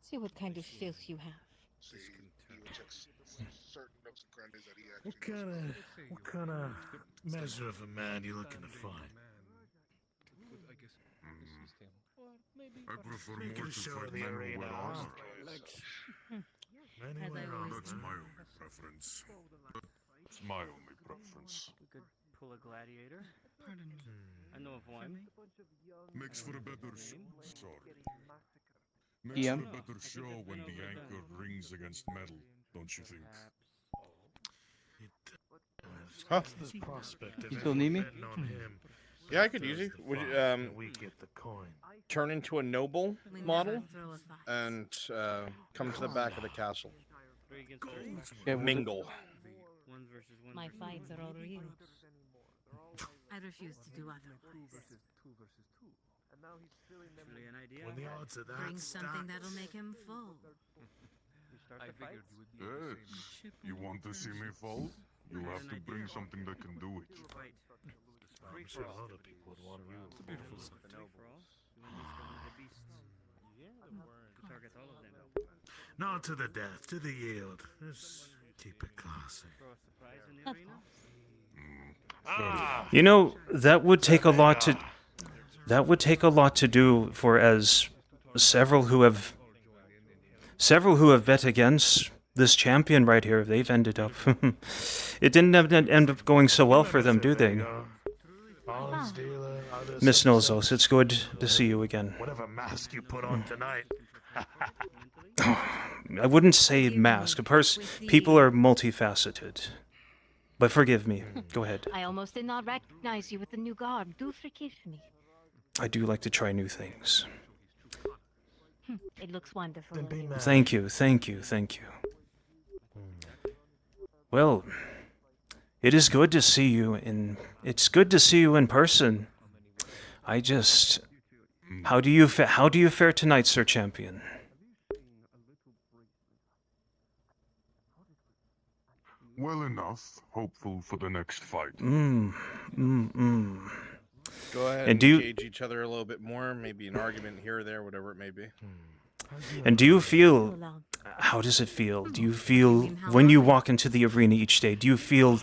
See what kind of filth you have.
What kind of measure of a man you looking to find?
I prefer
Making
more
a
to
show
fight
of the
men who
arena,
wear
huh?
armor.
As I always
That's my
do.
only preference. It's my only preference.
We could pull a gladiator. Pardon me. I know of one.
Makes for a better show. Sorry. Makes
Yeah.
for a better show when the anchor rings against metal, don't you think?
Huh?
The prospect of
You still need me?
betting on him
Yeah, I could use you.
does the
Would you
fight, and we get the coin.
turn into a noble
We never
model
throw a fight.
and come to the back of the castle?
Yeah,
Mingle.
One versus one.
My fights are all real. I refuse to do otherwise.
Actually, an idea.
When the odds of that
Bring something
stacked.
that'll make him fall.
Hey, you want to see me fall? You'll have to bring something that can do it.
I'm sure a lot of people would want to
It's a beautiful sight. Target all of them.
Not to the death, to the yield. Just keep it classy.
Throw a surprise in the arena.
You know, that would take a lot to do for as several who have bet against this champion right here. They've ended up it didn't end up going so well for them, do they? Miss Nozos, it's good to see you again.
Whatever mask you put on tonight.
I wouldn't say mask. People are multifaceted. But forgive me. Go ahead.
I almost did not recognize you with the new garb. Do forgive me.
I do like to try new things.
It looks wonderful.
Thank you, thank you, thank you. Well, it is good to see you in person. I just how do you fare tonight, Sir Champion?
Well enough. Hopeful for the next fight.
Go ahead
And
and
do you-
engage each other a little bit more. Maybe an argument here or there, whatever it may be.
And do you feel how does it feel? Do you feel when you walk into the arena each day? Do you feel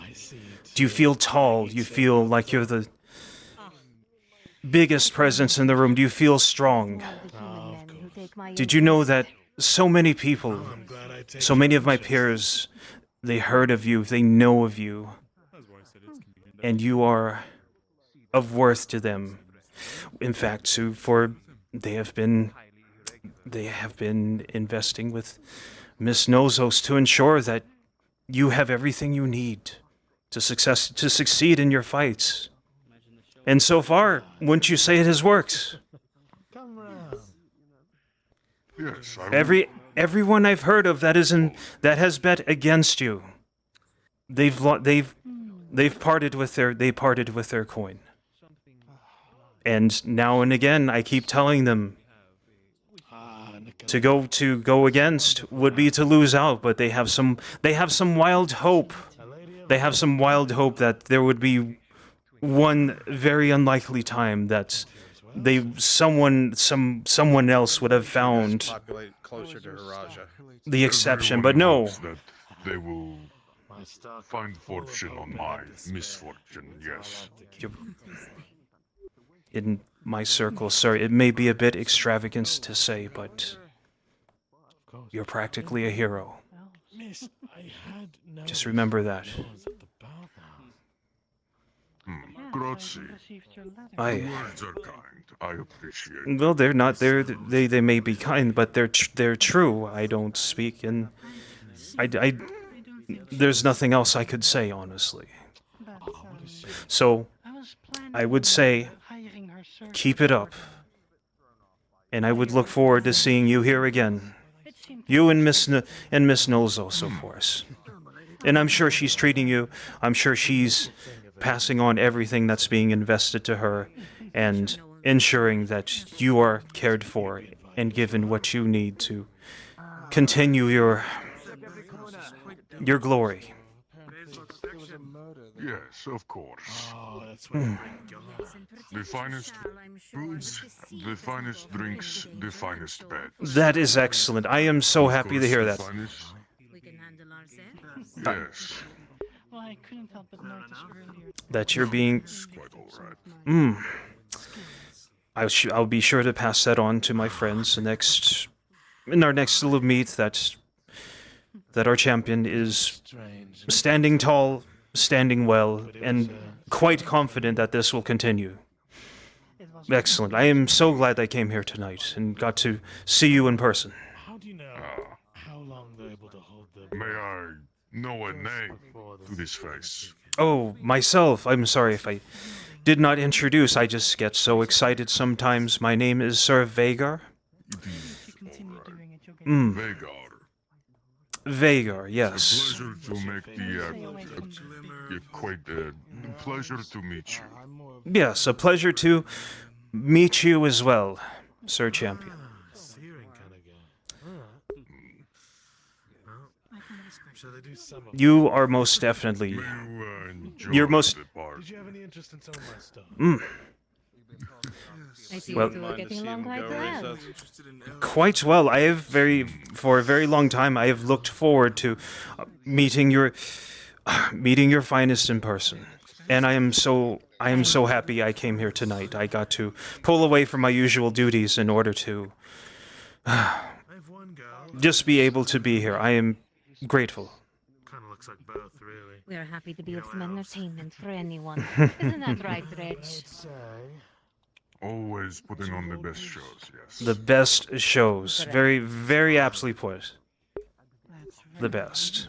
tall? Do you feel like you're the biggest presence in the room? Do you feel strong? Did you know that so many people, so many of my peers, they heard of you, they know of you, and you are of worth to them. In fact, they have been investing with Miss Nozos to ensure that you have everything you need to succeed in your fights. And so far, wouldn't you say it has worked?
Yes,
Everyone I've heard of that has bet against you, they've parted with their coin. And now and again, I keep telling them to go against would be to lose out, but they have some wild hope. They have some wild hope that there would be one very unlikely time that someone else would have found
Populate closer to Haraja.
the exception,
Everyone
but no.
hopes that they will find fortune on my misfortune, yes.
In my circle, sir, it may be a bit extravagant to say, but you're practically a hero. Just remember that.
Grazie.
I-
The words are kind. I appreciate
Well, they're not. They may be kind, but they're true. I don't speak, and I there's nothing else I could say, honestly. So, I would say keep it up. And I would look forward to seeing you here again. You and Miss Knowles also, of course. And I'm sure she's treating you. I'm sure she's passing on everything that's being invested to her and ensuring that you are cared for and given what you need to continue your glory.
Yes, of course.
Oh, that's
Hmm.
The finest foods, the finest drinks, the finest beds.
That is excellent. I am so happy to hear
The
that.
finest...
We can handle ourselves.
Yes.
Well, I couldn't help but notice earlier.
That you're being...
It's quite all right.
I'll be sure to pass that on to my friends in our next little meet that our champion is standing tall, standing well, and quite confident that this will continue. Excellent. I am so glad I came here tonight and got to see you in person.
How do you know how long they're able to hold the...
May I know a name to this face?
Oh, myself. I'm sorry if I did not introduce. I just get so excited sometimes. My name is Sir Vagar.
Vagar.
Vagar, yes.
It's a pleasure to make pleasure to meet you.
Yes, a pleasure to meet you as well, Sir Champion. You are most definitely... You're most...
Did you have any interest in some of my stuff?
I see
Well,
you two are getting along quite well.
Quite well. I have for a very long time, I have looked forward to meeting your finest in person, and I am so happy I came here tonight. I got to pull away from my usual duties in order to just be able to be here. I am grateful.
Kind of looks like both, really.
We are happy to be of some entertainment for anyone. Isn't that right, Rich?
Always putting on the best shows, yes.
The best shows. Very, very aptly put. The best.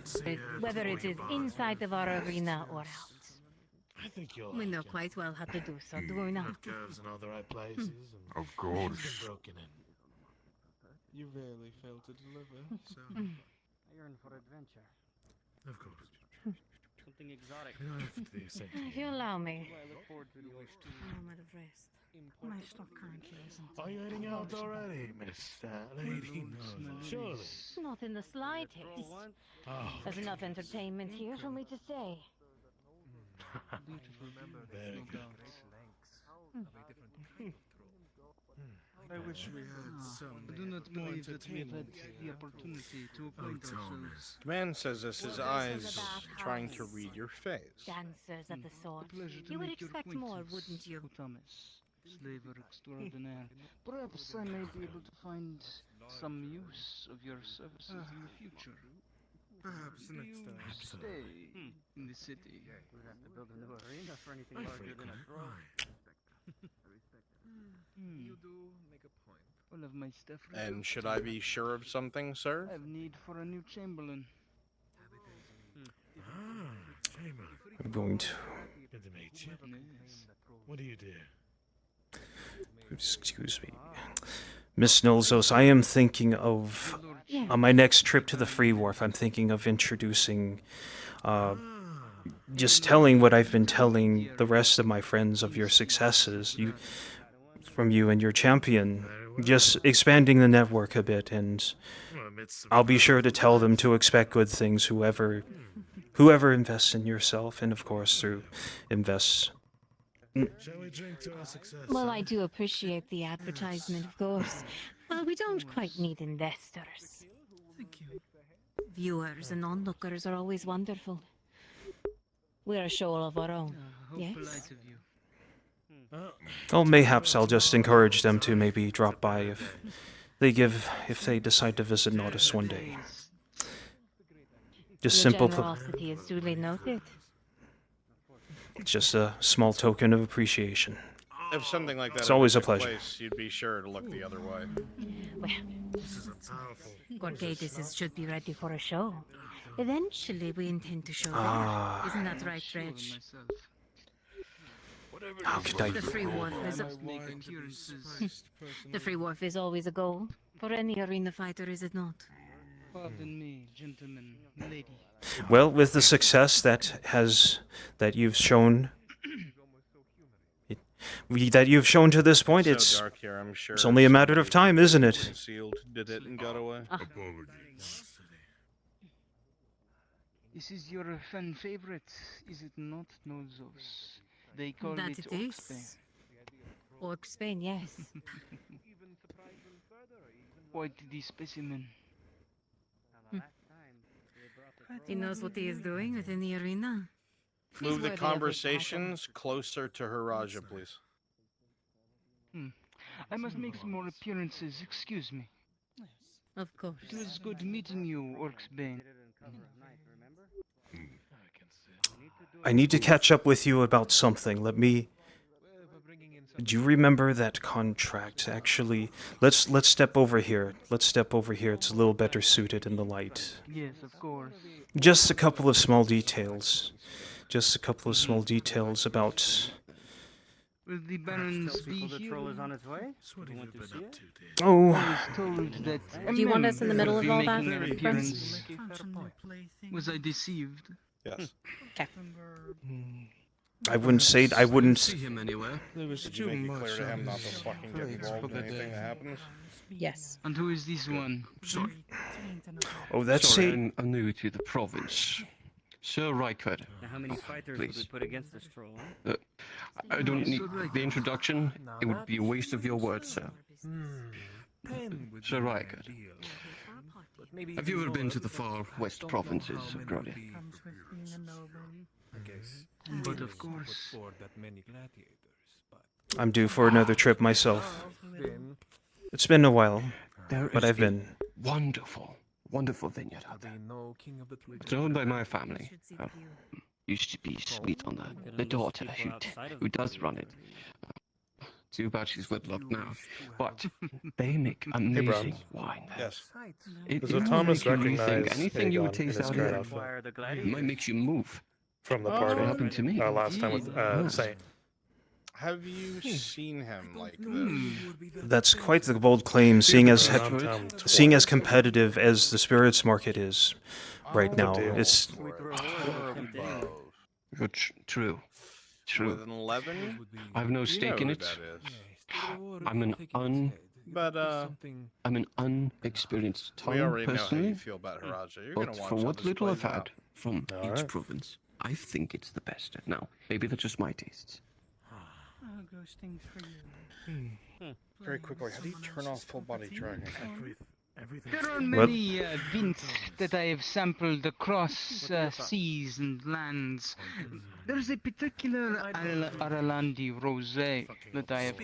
Whether it is inside of our arena or out.
I think you'll
We know quite well how to do so, do we not?
curves in all the right places. And
Of course.
broken in.
You really failed to deliver, so...
I yearn for adventure.
Of course.
Something exotic.
You don't have to do the same
If you allow me.
I look forward to the
A moment of rest.
My stock currently isn't.
Are you heading out already, Miss Lady? Surely.
Not in the slightest.
Oh,
There's enough entertainment here for me to stay.
very good.
I wish we had some.
I do not
more
believe that we have had
entertainment
the
here.
opportunity to acquaint ourselves.
The man says this, his eyes trying to read your face.
Dancers at the sword.
Pleasure to
You would
make your
expect more,
acquaintance.
wouldn't you?
Thomas, slaver extraordinaire. Perhaps I may be able to find some use of your services in the future.
Perhaps
Do
next
you
time.
stay in the city?
We'd have to build a new arena for anything
I
larger than a
frequent.
throne.
You do make a point.
All of my stuff.
And should I be sure of something, sir?
I have need for a new chamberlain.
Chamberlain.
I'm going to...
Good to meet you. What do you do?
Excuse me. Miss Nolzos, I am thinking of... On my next trip to the Free Wharf, I'm thinking of introducing... just telling what I've been telling the rest of my friends of your successes. From you and your champion. Just expanding the network a bit, and I'll be sure to tell them to expect good things, whoever invests in yourself, and of course through invests.
Shall we drink to our success?
Well, I do appreciate the advertisement, of course. Well, we don't quite need investors. Viewers and onlookers are always wonderful. We're a show of our own. Yes?
Polite of you.
Oh, mayhaps I'll just encourage them to maybe drop by if they decide to visit Nordis one day. Just
Your
simple.
generosity is duly noted.
Just a small token of appreciation.
If something like that
It's
ever
always a
took
pleasure.
place, you'd be sure to look the other way.
Well,
This is a powerful.
Gorgaitis should be ready for a show. Eventually, we intend to show
Ah.
that. Isn't that right,
Sure of
Reg?
myself.
How could I?
The free wharf is the free wharf is always a goal for any arena fighter, is it not?
Pardon me, gentlemen, lady.
Well, with the success that you've shown, that you've shown to this point,
So
it's
dark here, I'm sure
it's only a matter of time, isn't it?
Concealed, did it and got away.
This is your fan favorite, is it not, Nozos? They call
That
it
it
Orcsbane.
is. Orcsbane, yes.
Quite the specimen.
He knows what he is doing within the arena. He's
Move the
worthy of his title.
conversations closer to her, Raja, please.
I must make some more appearances, excuse me.
Of course.
It was good meeting you, Orcsbane.
I need to catch up with you about something. Do you remember that contract? Actually, let's step over here. Let's step over here. It's a little better suited in the light.
Yes, of course.
Just a couple of small details. Just a couple of small details about.
Will the Barons be
The
here?
troll is on its way. You want to see it?
Oh.
I was told that
Do you want us in the middle of all that,
making an
friends?
appearance. Was I deceived?
Yes.
Okay.
I wouldn't say. I wouldn't.
See him anywhere.
There was
Did you
too
make it
much
clear to him
on
not to
his
fucking get
plate
involved
for
in
the
anything
day.
that happens?
Yes.
And who is this one?
Sorry.
Oh, that's
Sorry, I'm new to the province. Sir Rykard.
Now, how many fighters would we
Please.
put against this troll? Huh?
I don't need the introduction. It would be a waste of your words, sir. Sir Rykard. Have you ever been to the far west provinces of Grodia?
But of course.
I'm due for another trip myself. It's been a while, but I've been.
Wonderful vineyard out there. It's owned by my family. Used to be sweet on the daughter who does run it. Too bad she's wedlocked now. But they make amazing wine there.
Yes.
It
Does
will
Thomas
make you rethink
recognize
anything you would
Aegon in
taste
his
out
current
here.
outfit?
It might make you move.
From the
That's
party.
what happened to me.
Last time with Saint.
Have you seen him like this?
That's quite the bold claim, seeing as competitive as the spirits market is right now. It's
True.
With an 11?
I have no
You
stake
know
in
who
it.
that is.
I'm an unexperienced
We
tongue
already know how
personally.
you feel about Haraja. You're
But
gonna
for
watch how
what
this
little I've
plays
had
out.
from each
Alright.
province, I think it's the best. Now, maybe that's just my tastes.
I'll go stings for you.
Very quickly, how do you turn off full body tracking?
There are many vints that I have sampled across seas and lands. There's a particular Aralandi rosé that I have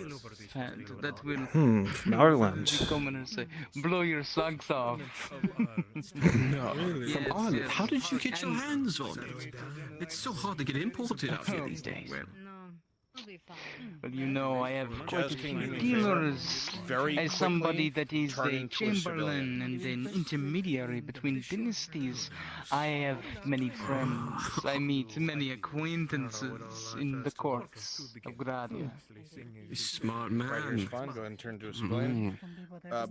had that will
from Ireland.
come and say, blow your socks off.
No,
Yes,
from Ireland.
yes.
How did you get your
And-
hands on it? It's so hard to get imported out here these days.
Well, you know, I have quite a
Just
few
can you
dealers.
very
As somebody
quickly
that is
turn
a
into a
chamberlain and an intermediary between dynasties, I have many friends. I meet many acquaintances in the courts of Gradia.
Smart
Right here's
man.
fine. Go ahead and turn to a civilian.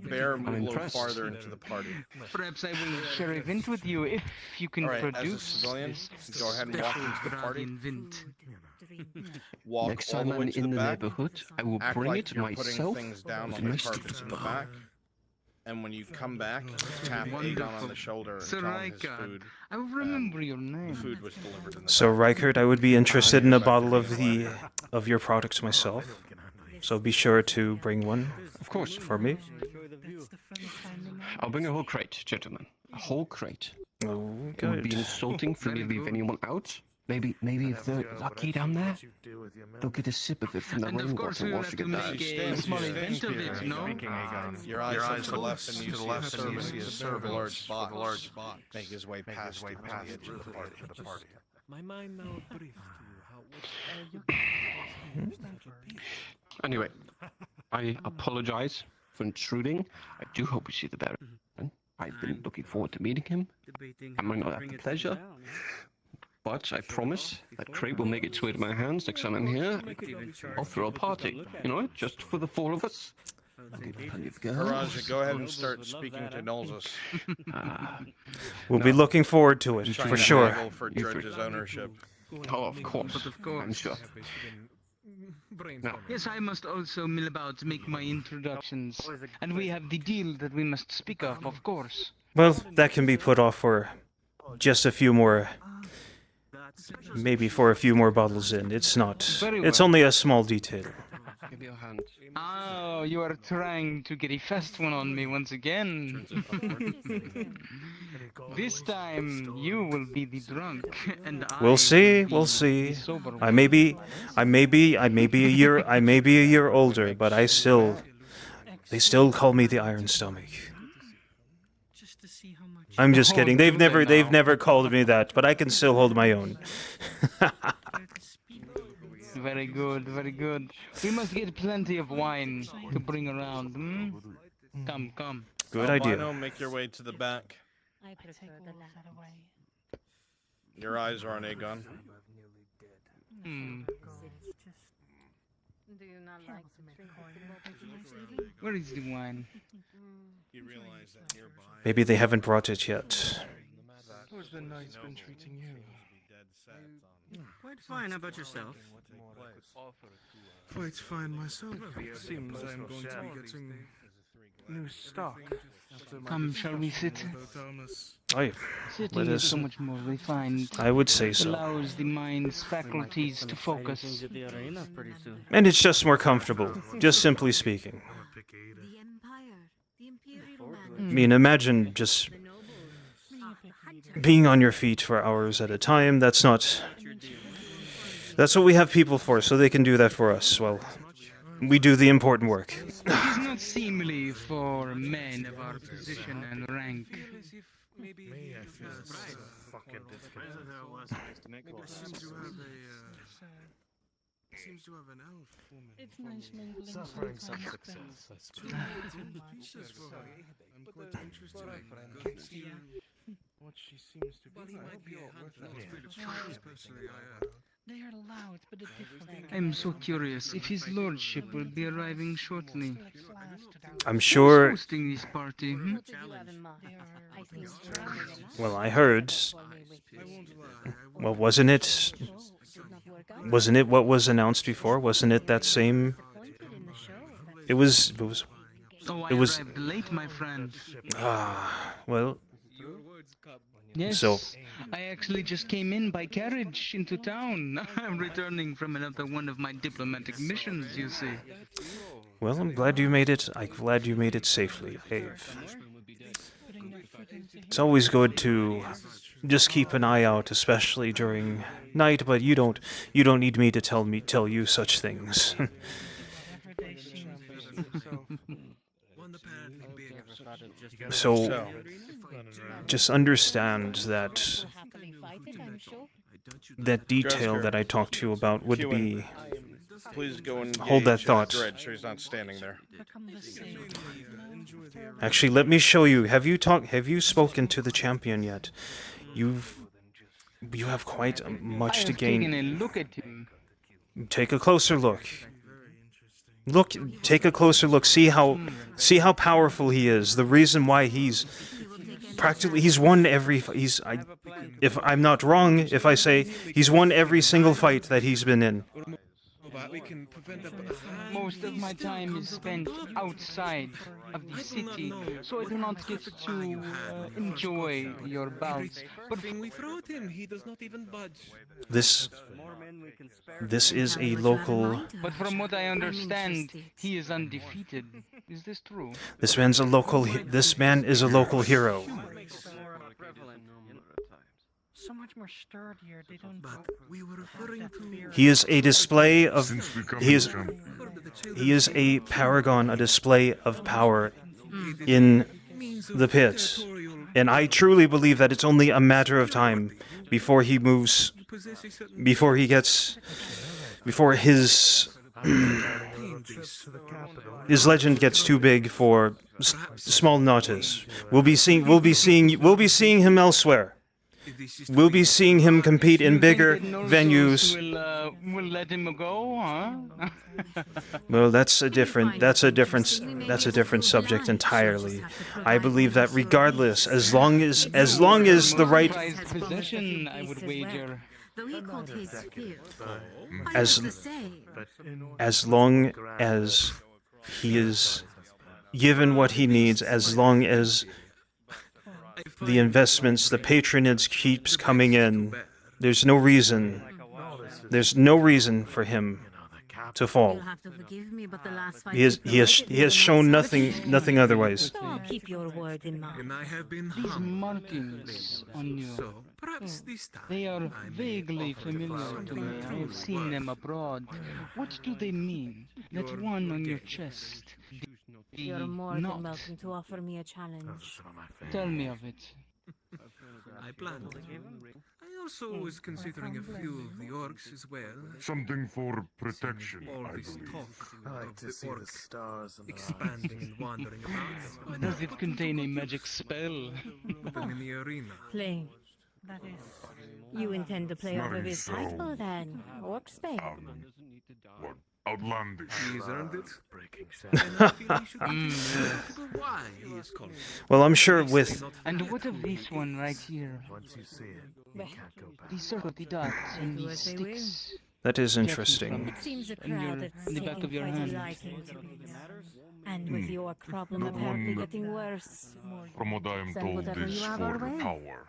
Bear, move a little
impressed.
farther into the party.
Perhaps I will share a vent with you if you can
Alright, as a
produce
civilian,
this
go ahead and walk
special
into the party.
Gradian vent.
Walk
Next
all
time
the way
I'm
to
in the
back.
neighborhood, I will
Act
bring
like
it
you're putting
myself
things down
with
on the
my
carpets in the
stick.
back. And when you come back, tap Aegon on the shoulder and
Sir
tell him his
Rykard,
food.
I will remember your name.
The food was delivered in the
So,
back.
Rykard, I would be interested in a bottle of your product myself. So be sure to bring one.
Of course.
For me.
I'll bring a whole crate, gentlemen. A whole crate.
Oh,
It would be
good.
insulting for me to leave anyone out. Maybe if they're lucky down there, they'll get a sip of it from the
And of course,
rainwater
we will
washing
have
it
to
down.
make a small event of it, no?
Your eyes to the left and you see a server with a large box. Make his way past the edge of the party.
My mind now drifts to
Anyway, I apologize for intruding. I do hope we see the Baron. I've been looking forward to meeting him. I might not have the pleasure, But I promise that crate will make its way to my hands next time I'm here. I'll throw a party, you know, just for the four of us. I'll get plenty of girls.
Haraja, go ahead and start speaking to Nolzus.
We'll be looking forward to it,
Trying
for
to
sure.
haggle for Dredge's ownership.
Oh, of course. I'm sure.
Yes, I must also mill about to make my introductions. And we have the deal that we must speak of course.
Well, that can be put off for just a few more... Maybe for a few more bottles in. It's not... It's only a small detail.
Give me your hand.
Oh, you are trying to get a fast one on me once again. This time you will be the drunk, and
We'll see. We'll see. I may be a year older, but they still call me the Iron Stomach. I'm just kidding. They've never called me that, but I can still hold my own.
Very good, very good. We must get plenty of wine to bring around. Hmm? Come.
Good idea.
Albino, make your way to the back.
I prefer the latter.
Your eyes are on Aegon.
Hmm.
Do you not like to drink
Where is the wine?
Maybe they haven't brought it yet.
How's the night's been treating you?
Quite fine. How about yourself?
Quite fine myself. Seems I'm going to be getting new stock.
Come, shall we sit?
Aye.
Sitting
Let
is
us-
so much more refined.
I would say so.
Allows the mind's faculties to focus.
And it's just more comfortable, just simply speaking. I mean, imagine just being on your feet for hours at a time. That's what we have people for, so they can do that for us. Well, we do the important work.
It is not seemly for men of our position and rank.
Seems to have an elf woman.
It's nice mingling
Suffering some
sometimes,
success,
but-
I'm quite interested in see what she seems to be.
Well, he might be a handful of Swedish
Well,
tribes, personally,
They are loud, but a different.
I'm so curious if his lordship will be arriving shortly.
I'm sure.
Who's hosting this party? Hmm?
What did you have in mind? I seem stronger than us.
Well, I heard. Well, wasn't it? Wasn't it what was announced before? Wasn't it that same? It was.
Oh, I
It was.
arrived late, my friend.
Well.
Yes,
So.
I actually just came in by carriage into town. I'm returning from another one of my diplomatic missions, you see.
Well, I'm glad you made it. I'm glad you made it safely, Ave. It's always good to just keep an eye out, especially during night. But you don't need me to tell you such things. So, just understand that detail that I talked to you about would be.
Please go and
Hold that
engage,
thought.
Dredge, so he's not standing there.
Actually, let me show you. Have you spoken to the champion yet? You have quite much to gain.
Taking a look at him.
Take a closer look. Take a closer look. See how powerful he is. The reason why he's won every. If I'm not wrong, if I say he's won every single fight that he's been in.
Most of my time is spent outside of the city, so I do not get to enjoy your bouts. But
we throw at him, he does not even budge.
This is a local.
But from what I understand, he is undefeated. Is this true?
This man is a local hero.
So much more sturdier. They don't.
But we were referring to.
He is a display of. He is a paragon, a display of power in the pit. And I truly believe that it's only a matter of time before he moves, before his legend gets too big for small notice. We'll be seeing him elsewhere. We'll be seeing him compete in
You think
bigger
that Norsos
venues.
will let him go, huh?
Well, that's a different subject entirely. I believe that regardless, as long as the right
Prized possession, I would wager.
as long as he is given what he needs, as long as the investments, the patronage keeps coming in, there's no reason for him to fall. He has shown nothing otherwise.
Keep your word in mind.
And I have been
These
harmed.
markings on you,
So perhaps this time
they are
I may
vaguely
offer to
familiar
find
to me.
a
I have seen them abroad. What do they mean? That one on your chest.
You're more than
Not.
welcome to offer me a challenge.
Tell me of it.
I planned. I also was considering a few of the orcs as well.
Something for protection,
All
I
this
believe.
talk
I like
of
to
the
see the
orc
stars and the
expanding and wandering about.
Does it contain a magic spell?
Put them in the arena.
Play. That is. You intend to play off of his title then? Orc Spain.
What? Outlandish.
He's earned it.
breaking
And I feel he should be told why he is called.
Well, I'm sure with
And what of this one right here?
Once you see it, you can't go back.
These circle, the dots, and
Do
these
as they will.
sticks.
that is
Judging
interesting.
from
It seems a
in your-
crowd that's
in the back
taking
of your
quite
hand.
a liking to these. And with your problem
That
apparently
one-
getting worse.
From what I am
Send
told,
whatever
is
you have our
for
way.
power.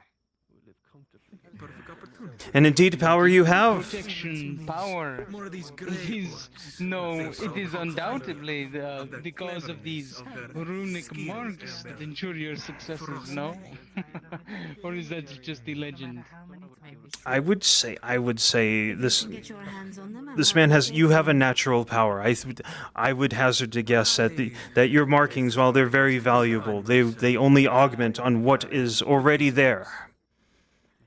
Perfect opportunity.
And indeed, power you have.
Protection, power.
More of these
It
grey
is
orcs.
no,
They're
it
so
is undoubtedly
of their
the cause of these
cleverness, of their
runic
skills,
marks
of
that
their
ensure your successes. No, or is that just the legend?
I would say this
Get your hands on them.
this man has you have a natural power. I would hazard to guess that your markings, while they're very valuable, they only augment on what is already there.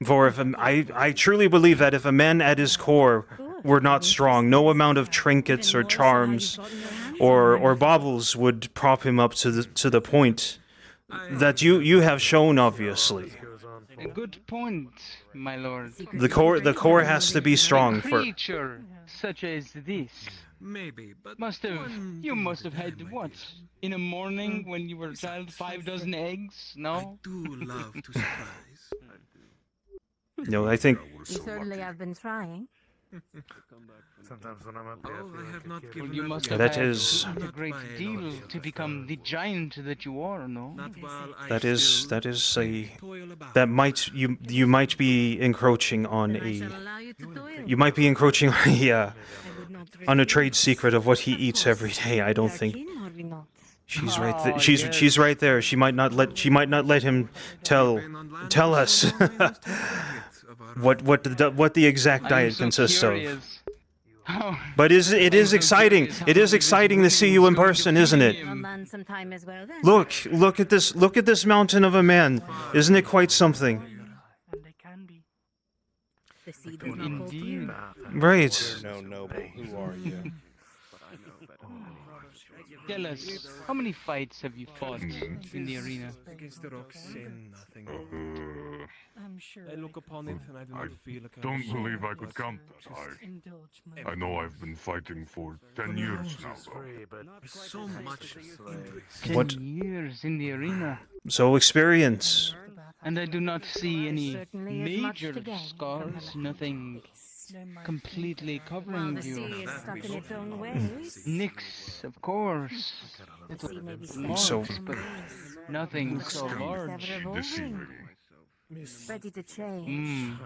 For I truly believe that if a man at his core were not strong, no amount of trinkets or charms or baubles would prop him up to the point that you have shown, obviously.
A good point, my lord.
The core has to be strong
A
for.
creature such as this
Maybe, but
you must have had what in a morning when you were a child 5 dozen eggs? No.
do love to surprise.
No, I think
You certainly have been trying.
Sometimes when I'm up there, I
Oh,
feel
I
like
have
a
not
kid.
given
Well, you
up
must
yet.
have
That
had
is-
a great
Not by a
deal
lot.
to become the giant that you are. No.
Not while I
that is
still
a
toil about.
that might you might be encroaching on
Then I
a
shall allow you to toil.
you might be encroaching on a
I would not
on a
refuse.
trade secret of what he eats every day. I don't
We are
think
kin, are we not?
she's right
Oh,
there.
yes.
She's right there. She might not let him tell us what the exact
I'm
diet
so
consists of.
curious. Oh,
But it is
so
exciting.
curious
It
how
is
this
exciting to see you in
wing's going to
person, isn't it?
feed
We'll
him.
land some time as well then.
Look at this mountain of a man. Isn't it quite something?
And they can be.
The seed does not go
Indeed.
through.
Right.
No noble, who are you?
Tell us, how many fights have you fought in the arena?
Against the rocks in nothing.
I'm sure.
I look upon it and I do
I
not feel like
don't believe I could count that.
Indulge my
I know I've been fighting for 10 years now, though.
So much interest.
10
What-
years in the arena,
So experience.
and I do not see any
Certainly is much
major
to gain from
scars,
having
nothing completely
While
covering
the sea
you.
is stuck in its own ways.
Nicks, of course.
The sea may be stuck
Marks,
So-
in its own
but
ways.
nothing so
It's
large.
ever
Deceiving.
evolving. Ready to change.
Mm,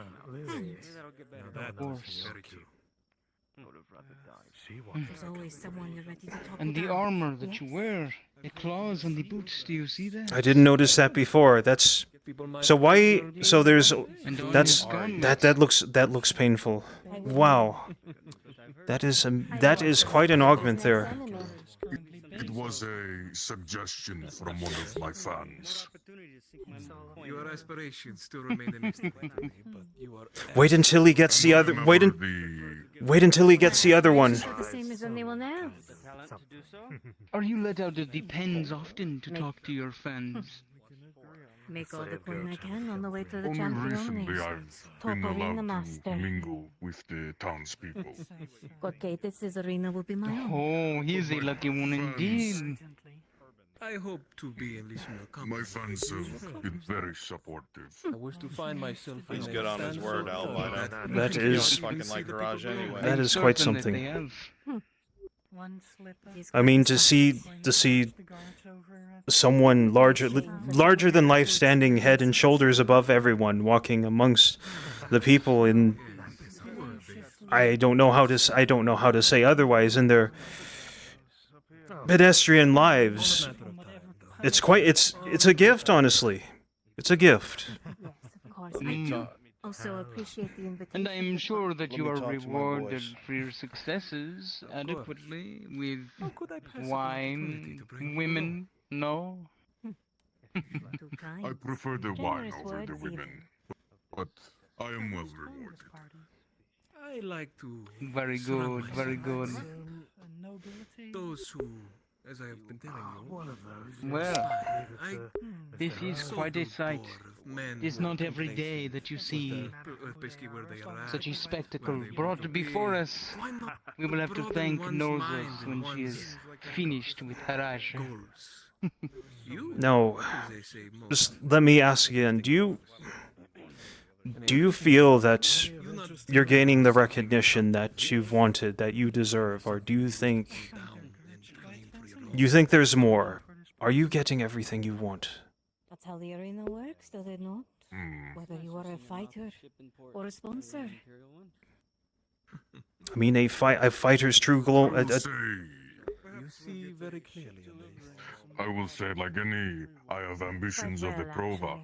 That
of course.
There's always someone you're ready to talk
And the
about.
armor that you wear, the claws on the boots, do you see that?
I didn't notice that before. That's so why so there's
And on
that's
your gun,
that looks painful. Wow. That is quite an augment there.
It was a suggestion from one of my fans.
Your aspirations still remain an estimate to me, but you are.
Wait until he gets the other wait until he gets the other one.
They're the same as anyone else.
Are you let out of the pens often to talk to your fans?
Make all the coin I can on the way to the
Only recently
Championes.
I've
Top
been
arena
allowed to
master.
mingle with the townspeople.
Okay, this arena will be my own.
Oh, he's a lucky one indeed.
I hope to be at least more
My fans have been very supportive.
I wish to find myself.
He's
in
good
a
on his word,
stand-up
Albino.
That
You
is-
don't fucking like Garage anyway.
That is quite something.
One slipper.
I mean, to see someone larger than life standing head and shoulders above everyone, walking amongst the people in, I don't know how to say otherwise, in their pedestrian lives. It's a gift, honestly. It's a gift.
Yes, of course. I also appreciate the invitation.
And I am sure that
Let
you
me
are
talk to my
rewarded
boys.
for your successes adequately with wine, women, no?
I prefer the wine
Generous
over the
words,
women, but I am well rewarded.
I like to.
Very
surround
good, very good.
myself with those who, as I have been telling you,
Well,
I
this is
so
quite a
do
sight.
adore of men
It's
who are
not every day
complacent.
that you see
Basically where they are at,
such a
where
spectacle
they
brought
want to
before
be.
us.
Why not
We will have to
broaden
thank
one's
Norzus
mind and
when she
one's
is finished with Haraj.
You,
No,
as they say, most
just let me ask again. Do you feel that you're gaining the recognition that you've wanted, that you deserve, or do you think there's more? Are you getting everything you want?
That's how the arena works, does it not? Whether you are a fighter or a sponsor.
I mean, a fighter's true goal.
I will say, I will say, like any, I have ambitions of the Prova.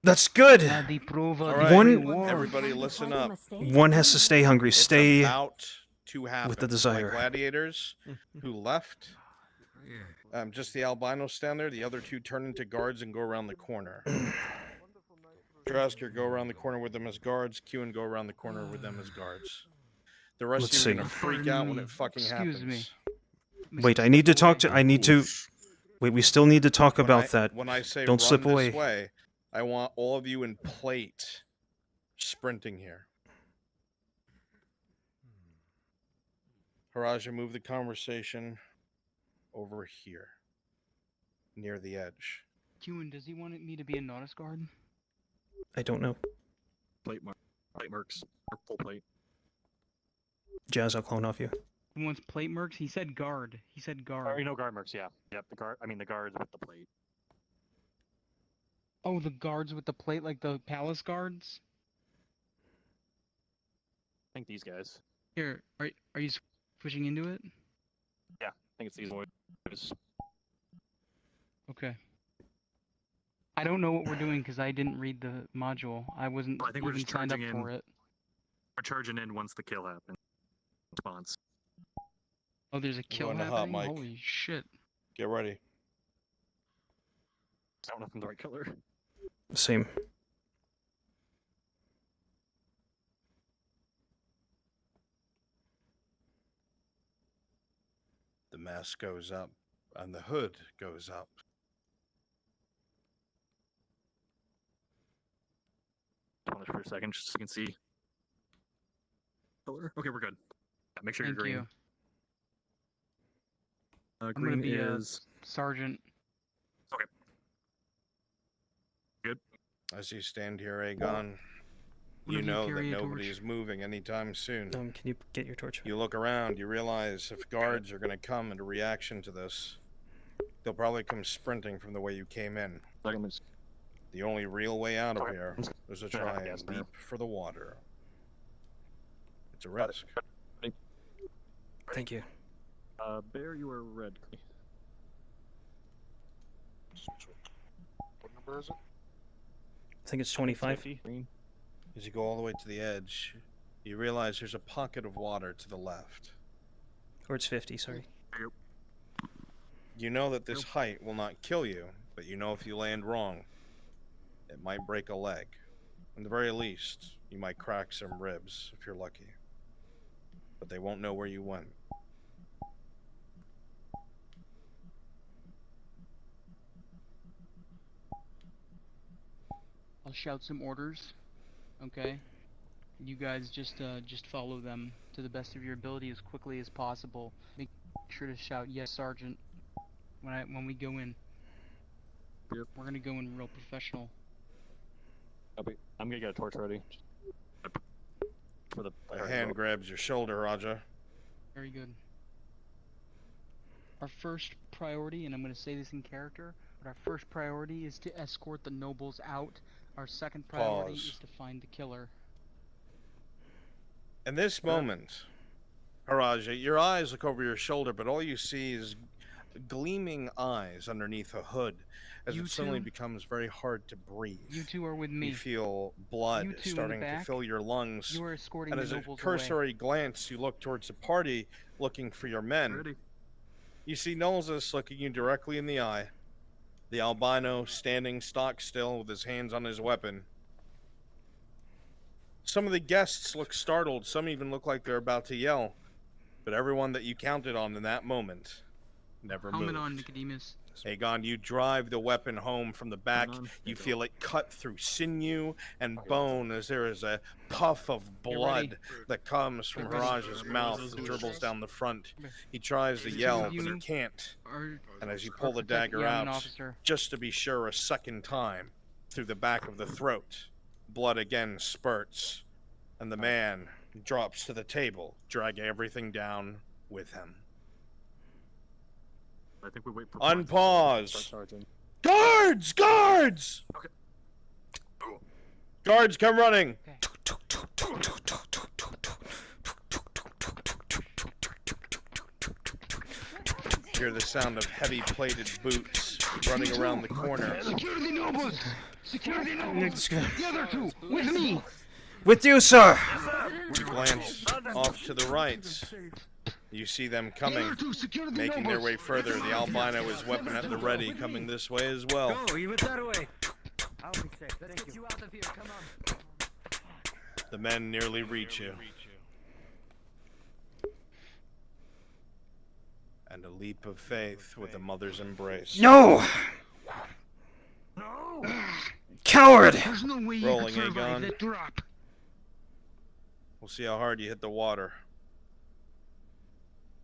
That's good.
The Prova,
All
the
right,
reward.
everybody, listen up.
One has to stay hungry.
It's
Stay
about to happen.
with the
My
desire.
gladiators who left. Just the albinos stand there. The other two turn into guards and go around the corner. Drasker, go around the corner with them as guards. Q and go around the corner with them as guards. The rest
Let's
of you are
see.
gonna freak out when it fucking
Excuse
happens.
me.
Wait, I need to talk to. I need to. Wait, we still need to talk about that.
When I say
Don't
run
slip
this
away.
way, I want all of you in plate sprinting here. Haraja, move the conversation over here, near the edge.
Ewan, does he want me to be a Nautis guard?
I don't know.
Plate marks, or full plate.
Jazz, I'll clone off you.
He wants plate mercs? He said guard. He said guard.
Or, guard marks, yeah. Yep, the guards with the plate.
Oh, the guards with the plate, like the palace guards?
I think these guys.
Here, are you switching into it?
Yeah, I think it's these boys.
Okay. I don't know what we're doing because I didn't read the module. I wasn't
I think we're
even
just
signed up
charging in.
for it.
We're charging in once the kill happens. Response.
Oh, there's a kill
going to hot
happening?
mic.
Holy shit.
Get ready.
I don't know if I'm the right color.
Same.
The mask goes up, and the hood goes up.
Hold it for a second, just so you can see. Color. Okay, we're good. Yeah, make sure
Thank
you're green.
you. I'm gonna
Green
be
is
a sergeant.
okay. Good.
As you stand here, Aegon,
One
you
of you
know that
carry a
nobody
torch.
is moving anytime soon.
Can you get your torch?
You look around, you realize if guards are going to come in a reaction to this, they'll probably come sprinting from the way you came in. The only real way out of here is to try and leap for the water. It's a risk.
Thank you.
Bear, you are red.
What number is it?
I think it's 25.
As you go all the way to the edge, you realize there's a pocket of water to the left.
Or it's 50, sorry.
You know that this height will not kill you, but you know if you land wrong, it might break a leg. At the very least, you might crack some ribs if you're lucky. But they won't know where you went.
I'll shout some orders. Okay. You guys just follow them to the best of your ability as quickly as possible. Make sure to shout "Yes, Sergeant" when we go in.
Yep.
We're gonna go in real professional.
Copy. I'm gonna get a torch ready. For the
A hand grabs your shoulder, Raja.
Very good. Our first priority, and I'm going to say this in character, but our first priority is to escort the nobles out. Our second priority
Pause.
is to find the killer.
In this moment, Haraja, your eyes look over your shoulder, but all you see is gleaming eyes underneath a hood as
You
it suddenly
two-
becomes very hard to breathe.
You two are with me.
You feel blood
You two in the
starting to
back,
fill your lungs.
you are escorting
And
the
as a
nobles
cursory glance, you look towards the party looking for your men.
Ready.
You see Nolzus looking you directly in the eye. The albino standing stock still with his hands on his weapon. Some of the guests look startled. Some even look like they're about to yell. But everyone that you counted on in that moment never
Helmet
moved.
on, Nicodemus.
Aegon, you drive the weapon home from the back. You feel it cut through sinew and bone as there is a puff of blood that comes from Haraja's mouth that dribbles down the front. He tries to yell, but he can't. And as you pull the dagger out, just to be sure a second time, through the back of the throat, blood again spurts, and the man drops to the table, dragging everything down with him.
I think we wait for
Unpause.
Sergeant.
Guards! Guards!
Okay.
Guards, come running! Hear the sound of heavy plated boots running around the corner.
Security nobles! Security nobles! The other two, with me!
With you, sir!
You glance off to the right. You see them coming, making their way further. The albino is weapon at the ready, coming this way as well.
Go, you went that way.
I'll be safe. Let's get you out of here. Come on.
The men nearly reach you. And a leap of faith with a mother's embrace.
No!
No!
Coward!
There's no way you
Rolling
can survive
Aegon.
that drop.
We'll see how hard you hit the water.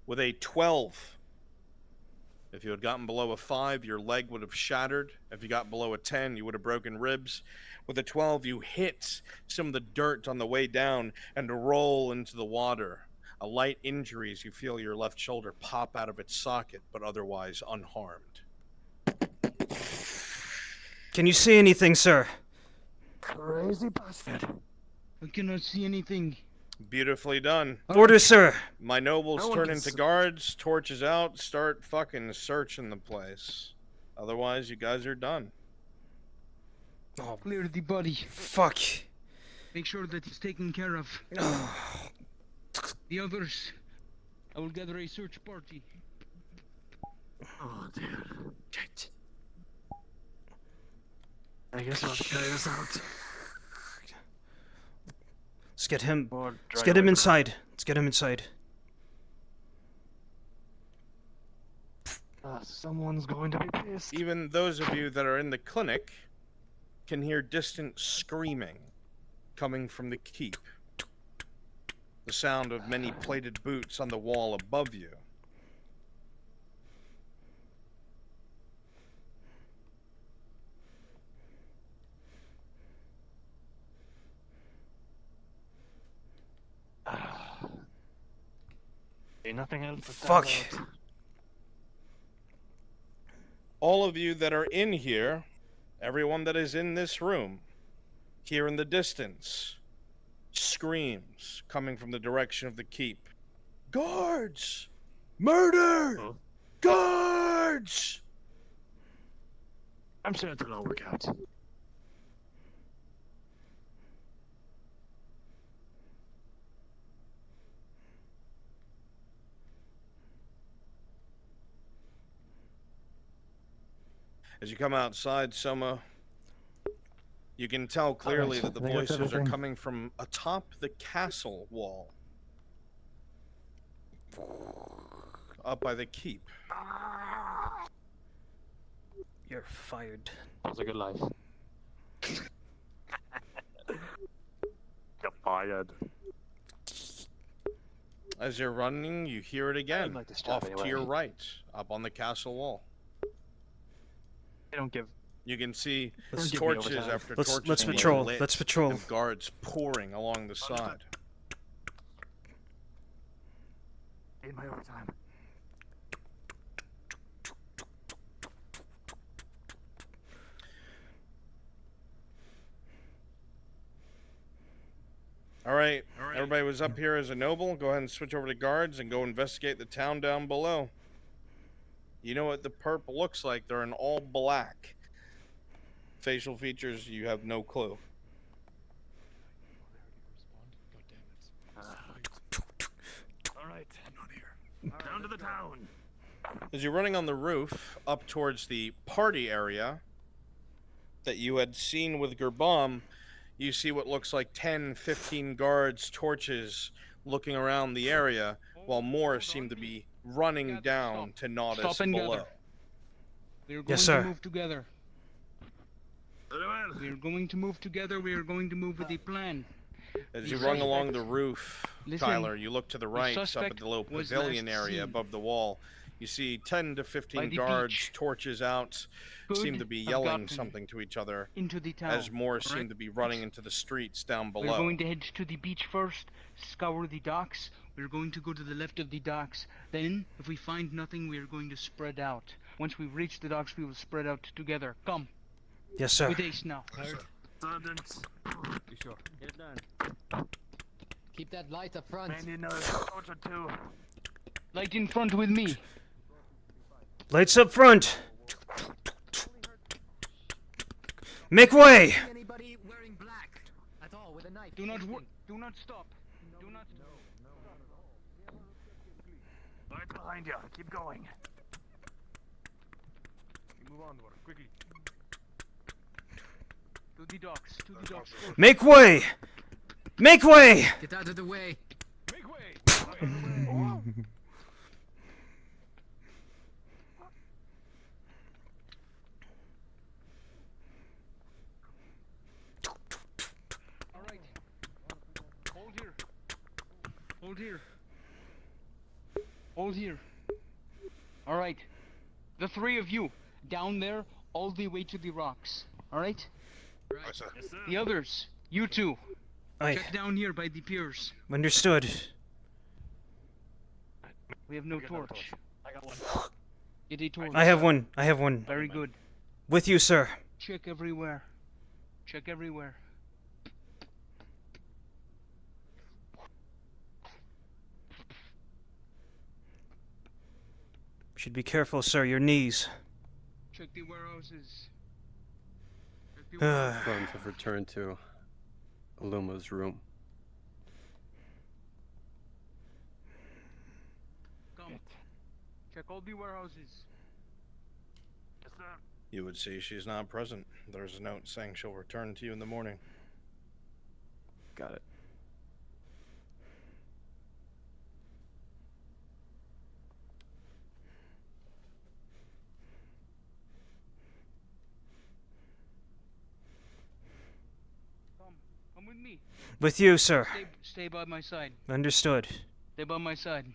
With a 12. If you had gotten below a 5, your leg would have shattered. If you got below a 10, you would have broken ribs. With a 12, you hit some of the dirt on the way down and roll into the water. A light injury as you feel your left shoulder pop out of its socket, but otherwise unharmed.
Can you see anything, sir?
Crazy bastard.
I cannot see anything.
Beautifully done.
Order, sir.
My nobles
No one
turn
can
into
s-
guards, torches out, start fucking searching the place. Otherwise, you guys are done.
Oh,
Clear the body.
fuck.
Make sure that it's taken care of. The others, I will gather a search party.
Oh dear. Shit. I guess I'll carry us out.
Let's get him.
Or
Let's
drag
get him
away from-
inside. Let's get him inside.
Someone's going to be pissed.
Even those of you that are in the clinic can hear distant screaming coming from the keep. The sound of many plated boots on the wall above you.
Nothing else. to stand
Fuck.
out.
All of you that are in here, everyone that is in this room, hear in the distance screams coming from the direction of the keep. Guards! Murder!
Oh.
Guards!
I'm sure it'll all work out.
As you come outside, Soma, you can tell clearly that the
I think that's
voices are
everything.
coming from atop the castle wall. Up by the keep.
You're fired.
That was a good life. tired.
As you're running, you hear it again,
like this job
off to your
anyway.
right, up on the castle wall.
They don't give.
You can see
Let's-
torches
overtime.
after
Let's-
torches
let's
being
patrol,
lit
let's patrol.
and guards pouring along the side.
In my overtime.
All right, everybody was up here as a noble. Go ahead and switch over to guards and go investigate the town down below. You know what the perp looks like. They're in all black. Facial features, you have no clue.
All right. Not here. Down to the town.
As you're running on the roof up towards the party area that you had seen with Gerbom, you see what looks like 10, 15 guards, torches, looking around the area, while more seem to be running down to Naudis
Stop and
below.
gather. We are going
Yes, sir.
to move together. We are going to move together. We are going to move with a plan.
As
The
you run along
suspect-
the roof,
Listen,
Tyler, you look to the right, up at
suspect
the little
was
pavilion
last
area
seen
above the wall. You see 10 to 15
by the
guards,
beach.
torches out, seem
Could
to be
have
yelling
gotten
something to each other,
into the town.
as more seem
alright?
to be running into the streets down
We're
below.
going to head to the beach first, scour the docks. We're going to go to the left of the docks. Then, if we find nothing, we are going to spread out. Once we reach the docks, we will spread out together. Come.
Yes, sir.
With Ace now.
Sergeants.
You sure?
Get it done.
Keep that light up front.
Man, you know, torch or two.
Light in front with me.
Lights up front. Make way.
Anybody wearing black at all with a knife?
Do not stop. Do not.
Right behind you. Keep going.
Move onward, quickly.
To the docks. To the docks. First.
Make way. Make way.
Get out of the way.
Make way!
All right. Hold here. Hold here. Hold here. All right. The three of you down there, all the way to the rocks. All right.
Yes, sir.
The others, you two,
Aye.
check down here by the piers.
Understood.
We have no
got no
torch.
I got one.
Get a torch.
I have one. I have one.
Very good.
With you, sir.
Check everywhere. Check everywhere.
Should be careful, sir. Your knees.
Check the warehouses. Check the
Uh,
Going to return to Luma's room.
Come. Check all the warehouses.
Yes, sir.
You would see she's not present. There's a note saying she'll return to you in the morning.
Got it.
Come with me.
with you, sir.
Stay by my side.
Understood.
Stay by my side.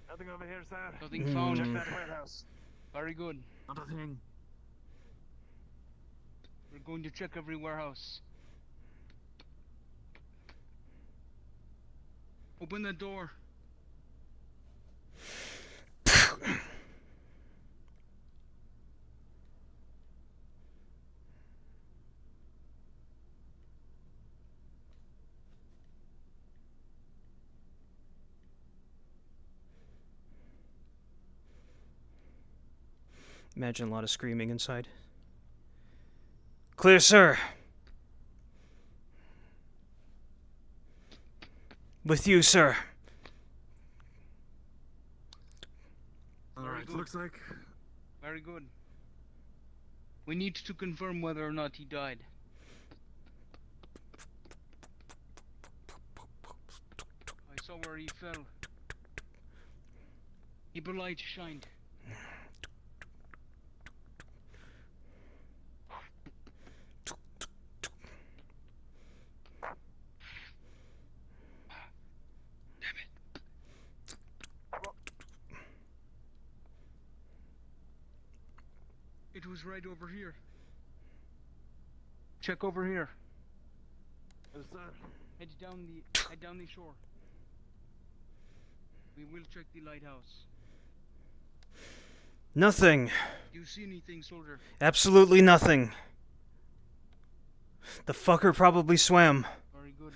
Nothing over here, sir.
Nothing found.
Check that warehouse.
Very good.
Not a thing.
We're going to check every warehouse. Open the door.
Imagine a lot of screaming inside. Clear, sir. With you, sir.
Alright, looks like.
Very good. We need to confirm whether or not he died. I saw where he fell. Keep your light shined. It was right over here. Check over here.
Yes, sir.
Head down the shore. We will check the lighthouse.
Nothing.
Do you see anything, soldier?
Absolutely nothing. The fucker probably swam.
Very good.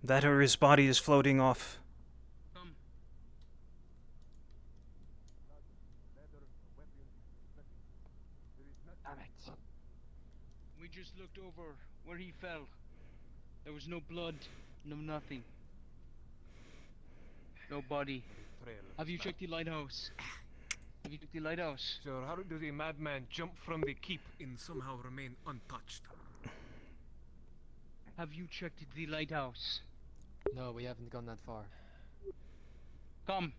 That or his body is floating off.
Come.
Damn it.
We just looked over where he fell. There was no blood, no nothing. No body. Have you checked the lighthouse? Have you checked the lighthouse?
Sir, how does a madman jump from the keep and somehow remain untouched?
Have you checked the lighthouse?
No, we haven't gone that far.
Come.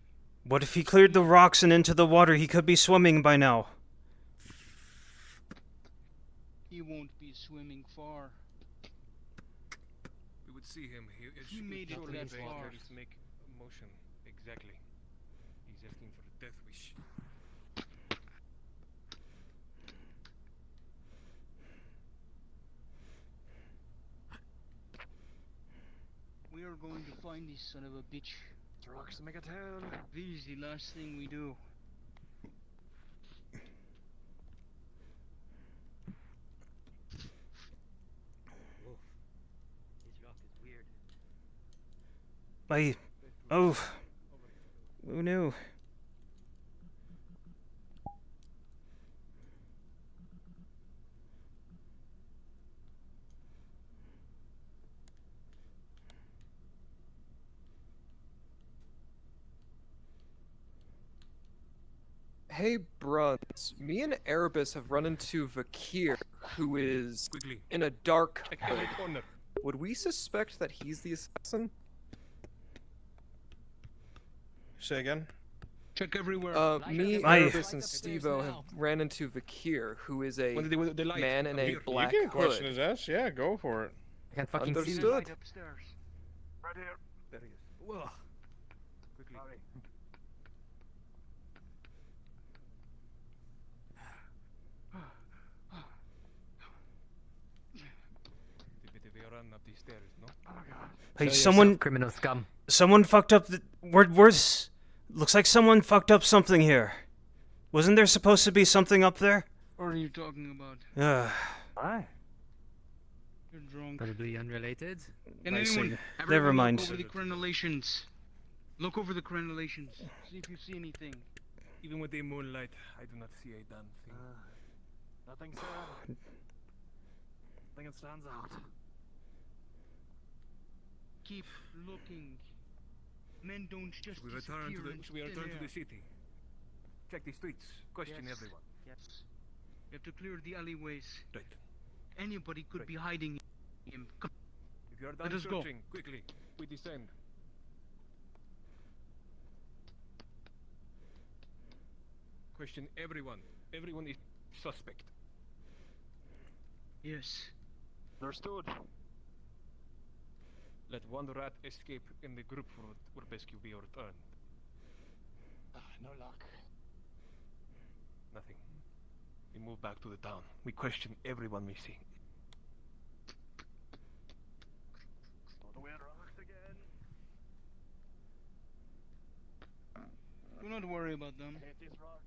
What if he cleared the rocks and into the water? He could be swimming by now.
He won't be swimming far.
We would see him.
He made it that far.
Just make a motion. Exactly. He's asking for a death wish.
We are going to find this son of a bitch.
Rocks to make a town.
This is the last thing we do.
This rock is weird.
Oh. Who knew?
Hey, Bruns. Me and Erebus have run into Vakir, who is in a dark hood. Would we suspect that he's the assassin?
Say again?
Check everywhere.
Me, Erebus, and Stevo have ran into Vakir, who is a man in a black
You can question
hood.
his ass. Yeah, go for it.
I can't fucking
There's
Understood.
light upstairs.
Right here.
There he is. Whoa. Quickly.
Sorry.
We run up these stairs, no?
Oh my god.
Hey,
Show
someone.
yourself, criminal scum.
Someone fucked up. Where's? Looks like someone fucked up something here. Wasn't there supposed to be something up there?
What are you talking about?
Why?
You're drunk.
Probably unrelated.
Can
I see.
anyone?
Never
everyone
mind.
Look over the crenellations. Look over the crenellations. See if you see anything.
Even with the moonlight, I do not see a damn thing.
Nothing, sir. Nothing that stands out.
Keep looking. Men don't just
Should we return
disappear
to the,
into
should we return
thin
to
air.
the city? Check the streets. Question
Yes.
everyone.
Yes. You have to clear the alleyways.
Right.
Anybody could be hiding him. Come.
If you are
Let
done
us go.
searching, quickly, we descend. Question everyone. Everyone is suspect.
Yes.
Understood.
Let one rat escape and the group will rescue be returned.
No luck.
Nothing. We move back to the town. We question everyone we see.
All the way rocks again.
Do not worry about them.
Hate this rock.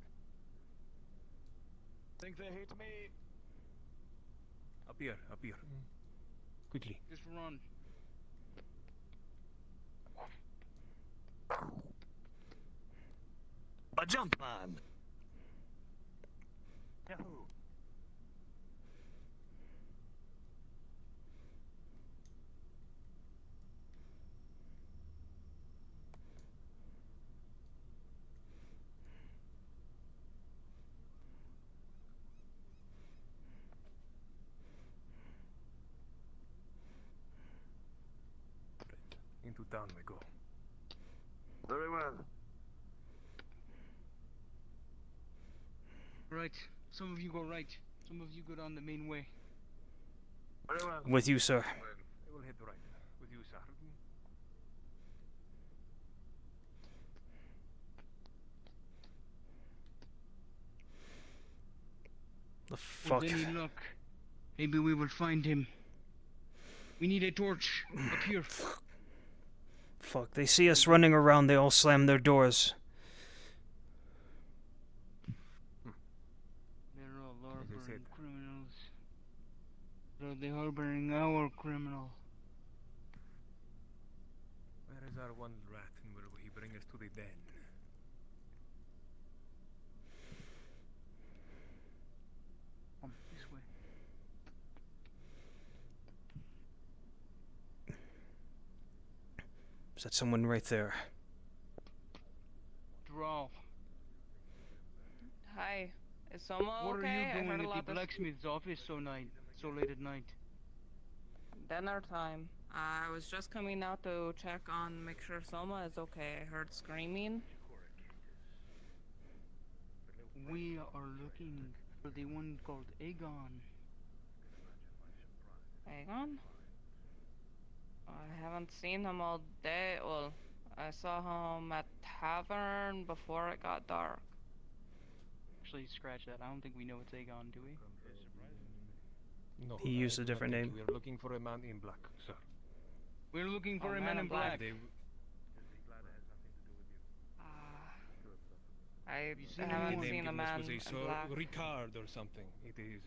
Think they hate me.
Up here, up here. Quickly.
Just run.
A jump man. Yahoo.
Into town we go.
Very well.
Right. Some of you go right. Some of you go down the main way.
Very well.
With you, sir.
I will head right with you, sir.
The fuck?
With any luck, maybe we will find him. We need a torch up here.
Fuck, they see us running around, they all slam their doors.
They're all harboring criminals. So they're harboring our criminal.
Where is our one rat, and where will he bring us to the den?
Come this way.
Is that someone right there?
Draw.
Hi, is Soma
What
okay?
are you
I heard
doing
a
at
lot
the
of
blacksmith's office so late at night?
dinner time. I was just coming out to check on, make sure Soma is okay. I heard screaming.
We are looking for the one called Aegon.
Aegon? I haven't seen him all day. Well, I saw him at tavern before it got dark.
Actually, scratch that. I don't think we know it's Aegon, do we?
No,
He used a
I do not
different
think
name.
We are looking for a man in black, sir.
We're looking for
Oh,
a man in black.
I
seen
haven't
anyone?
seen a man
was a
in
Sir
black.
Ricard or something. It is.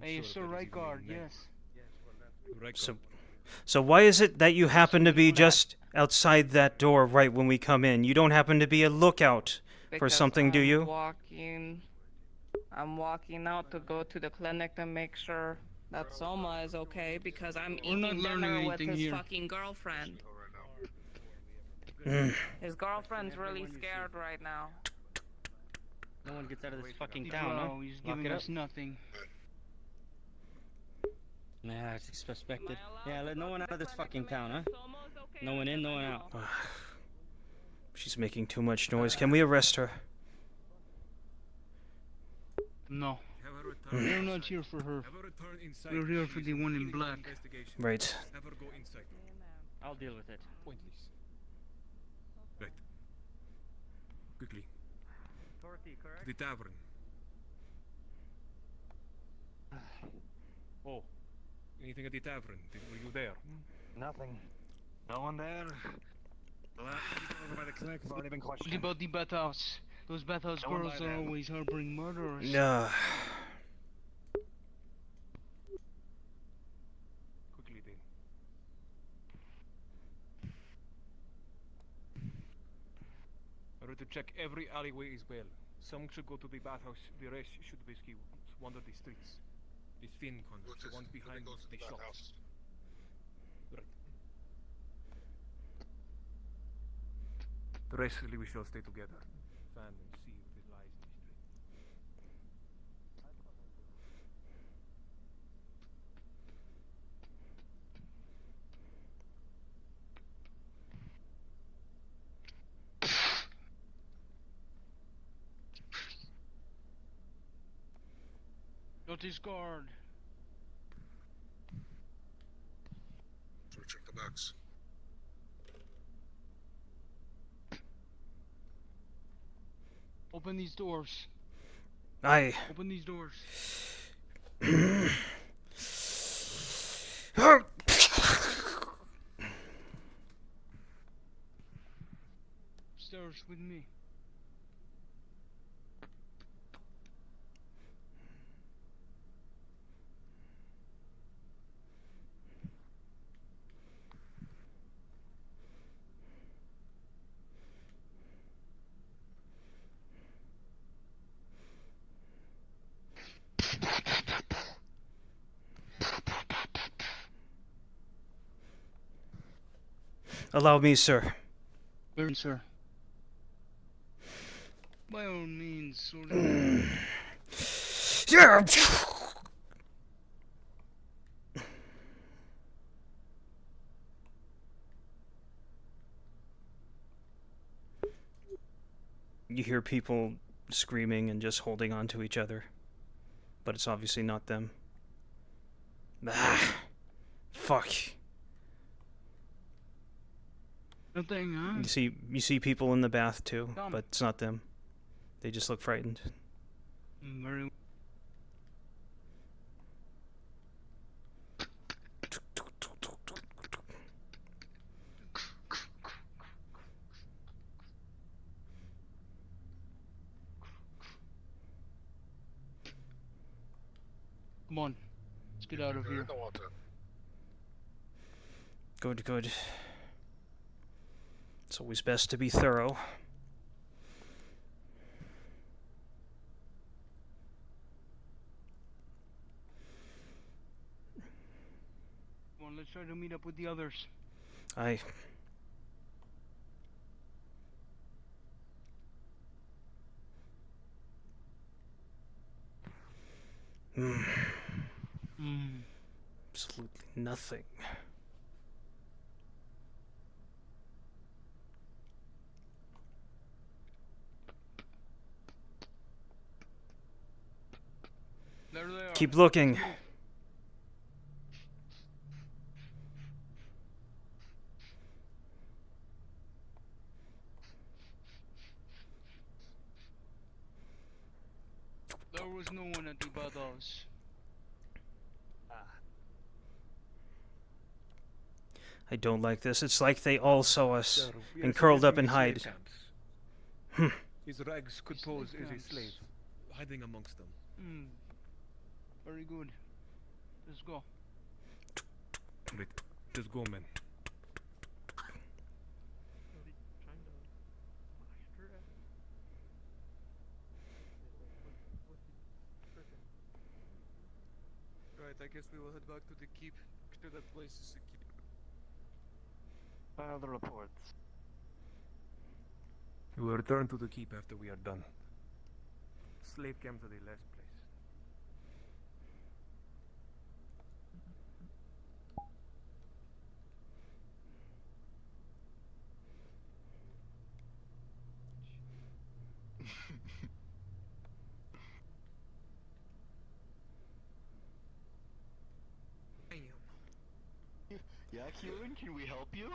Hey,
unsure
Sir
if that is even
Rykard,
his name.
yes.
So, so why is it that you happen to be just outside that door right when we come in? You don't happen to be a lookout for
Because
something, do you?
I'm walking out to go to the clinic to make sure that Soma is okay because I'm
We're not
eating
learning
dinner with
anything
his
here.
fucking girlfriend.
Mm.
His girlfriend's really scared right now.
No one gets out of this fucking
He's
town, huh?
low, he's
Lock
giving
it
us
up.
nothing.
Nah, it's suspected. Yeah, let no one out of this fucking town, huh? No one in, no one out.
She's making too much noise. Can we arrest her?
No. We're not here for her. We're here for the one in black.
Right.
Have her go inside.
I'll deal with it.
Pointless. Right. Quickly.
Dorothy,
To
correct?
the tavern. Oh. Anything at the tavern? Were you there?
Nothing. No one there. The last people over by the clinic have already been
What
questioned.
about the bathhouse? Those bathhouse
No one
girls
by
are
them.
always harboring murderers.
Quickly then. I want to check every alleyway as well. Some should go to the bathhouse, the rest should basically wander the streets. The thin corners, the ones behind the shops. Right. The rest we shall stay together. Fan and see what lies in the street.
Notice guard.
So check the box.
Open these doors.
Aye.
Open these doors. Upstairs with me.
Allow me, sir.
Burn, sir. By all means, sort of.
Yeah. hear people screaming and just holding on to each other. But it's obviously not them. Ah, fuck.
Nothing, huh?
You see people in the bath too,
Come.
but it's not them. They just look frightened.
Very. Come on, let's get out of here.
Good, good. It's always best to be thorough.
Come on, let's try to meet up with the others.
Aye. Absolutely nothing.
There they are.
Keep looking.
There was no one at the bathhouse.
I don't like this. It's like they all saw us
Sir, we are
and curled up
suggesting
and
slave
hide.
camps. His rags could pose as a slave.
Hiding amongst them.
Very good. Let's go.
Let's go, man.
Right, I guess we will head back to the keep. Make sure that place is secure.
File the reports.
We will return to the keep after we are done. Slave camps are the last place.
Yeah, Kieran, can we help you?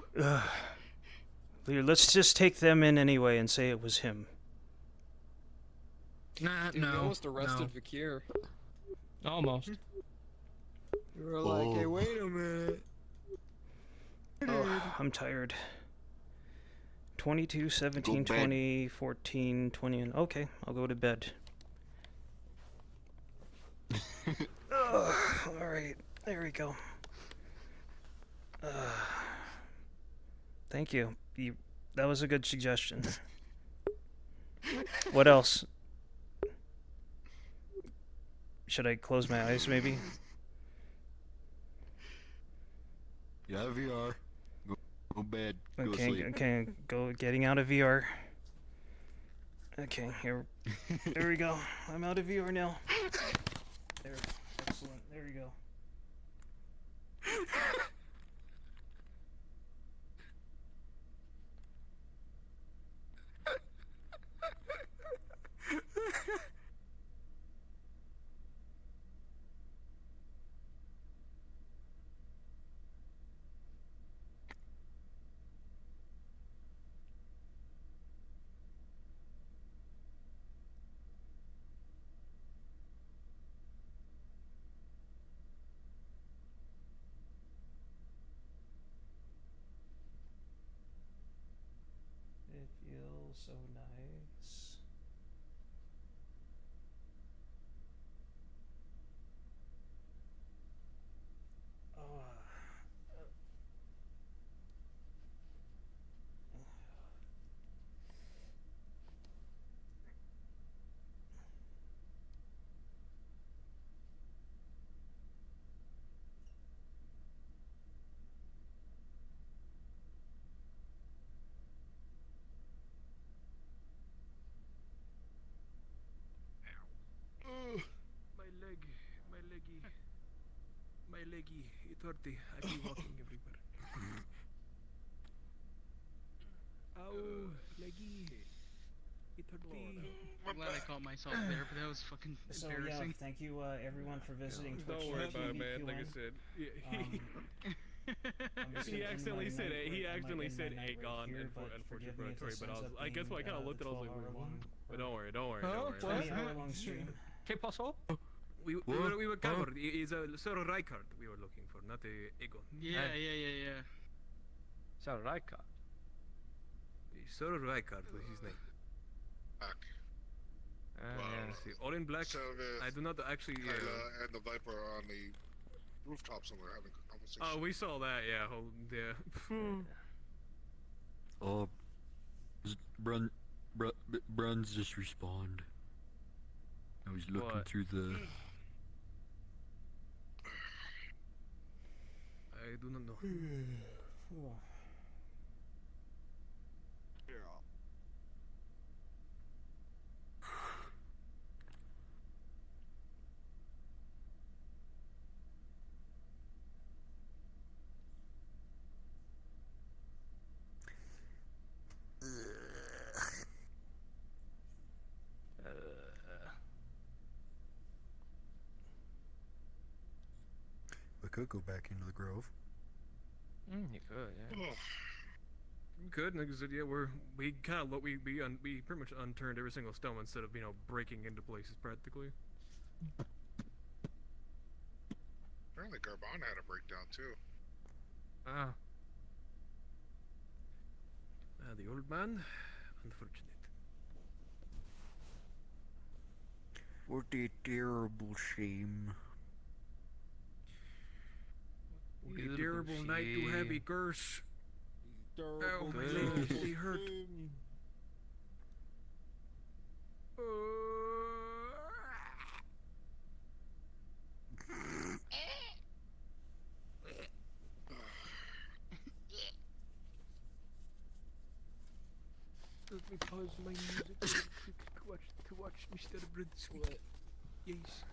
Here, let's just take them in anyway and say it was him.
Nah,
Dude,
no.
we almost arrested
no.
Vakir.
Almost.
We were like, hey, wait a minute.
Oh, I'm tired. 22, 17,
Go bed.
20, 14, 20, and okay, I'll go to bed. Alright, there we go. Thank you. That was a good suggestion. What else? Should I close my eyes, maybe?
Yeah, VR. Go bed. Go
Okay,
sleep.
okay, getting out of VR. Okay, here we go. I'm out of VR now. There, excellent. There you go. It feels so nice. Oh.
My leggy, it hurty. I be walking everywhere. Ow, leggy.
I'm glad I caught myself there, but that was fucking
So yeah,
embarrassing.
thank you everyone for visiting Twitch.
Don't worry about it, man. Like I said, he accidentally said it. He accidentally said Aegon and unfortunately, but I guess what I kind of looked at, I was like, but don't worry, don't worry, don't worry.
20-hour-long stream.
¿Qué pasó? We were covered. It's a Sir Rykard we were looking for, not a Aegon.
Yeah.
Sir Rykard. Sir Rykard was his name. Let's see. All in black.
So
I do not actually.
Kyla and the Viper are on the rooftop somewhere having a conversation.
Oh, we saw that. Yeah.
Bruns just respawned. I was looking through the.
I do not know.
We could go back into the grove.
You could, yeah. You could, like I said, yeah, we kind of we pretty much unturned every single stone instead of breaking into places practically.
Apparently Garbon had a breakdown too.
The old man, unfortunate.
What a terrible shame.
What a terrible night to have a curse. Oh, my legs, they hurt. Let me pause my music real quick to watch Mr. Bread Sweet. Yes.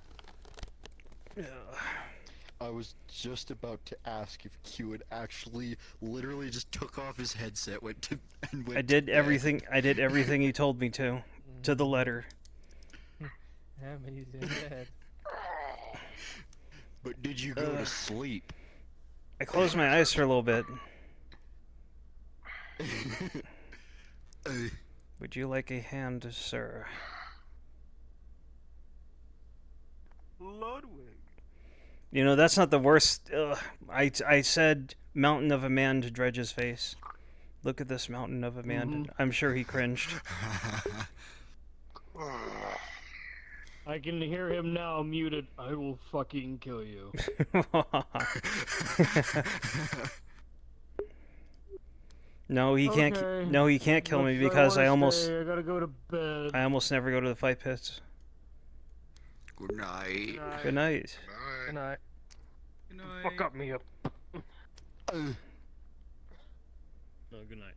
I was just about to ask if Q had actually literally just took off his headset, went
I did everything he told me to the letter.
Yeah, but he's in bed.
But did you go to sleep?
I closed my eyes for a little bit. Would you like a hand, sir?
Ludwig.
You know, that's not the worst. I said mountain of a man to Dredge's face. Look at this mountain of a man. I'm sure he cringed.
I can hear him now muted. I will fucking kill you.
No, he can't.
Okay.
No, he can't kill me
Looks like
because I
wanna
almost.
stay. I gotta go to bed.
I almost never go to the fight pits.
Good night.
Good night.
Good night.
Good night.
Fuck up me up.
No, good night.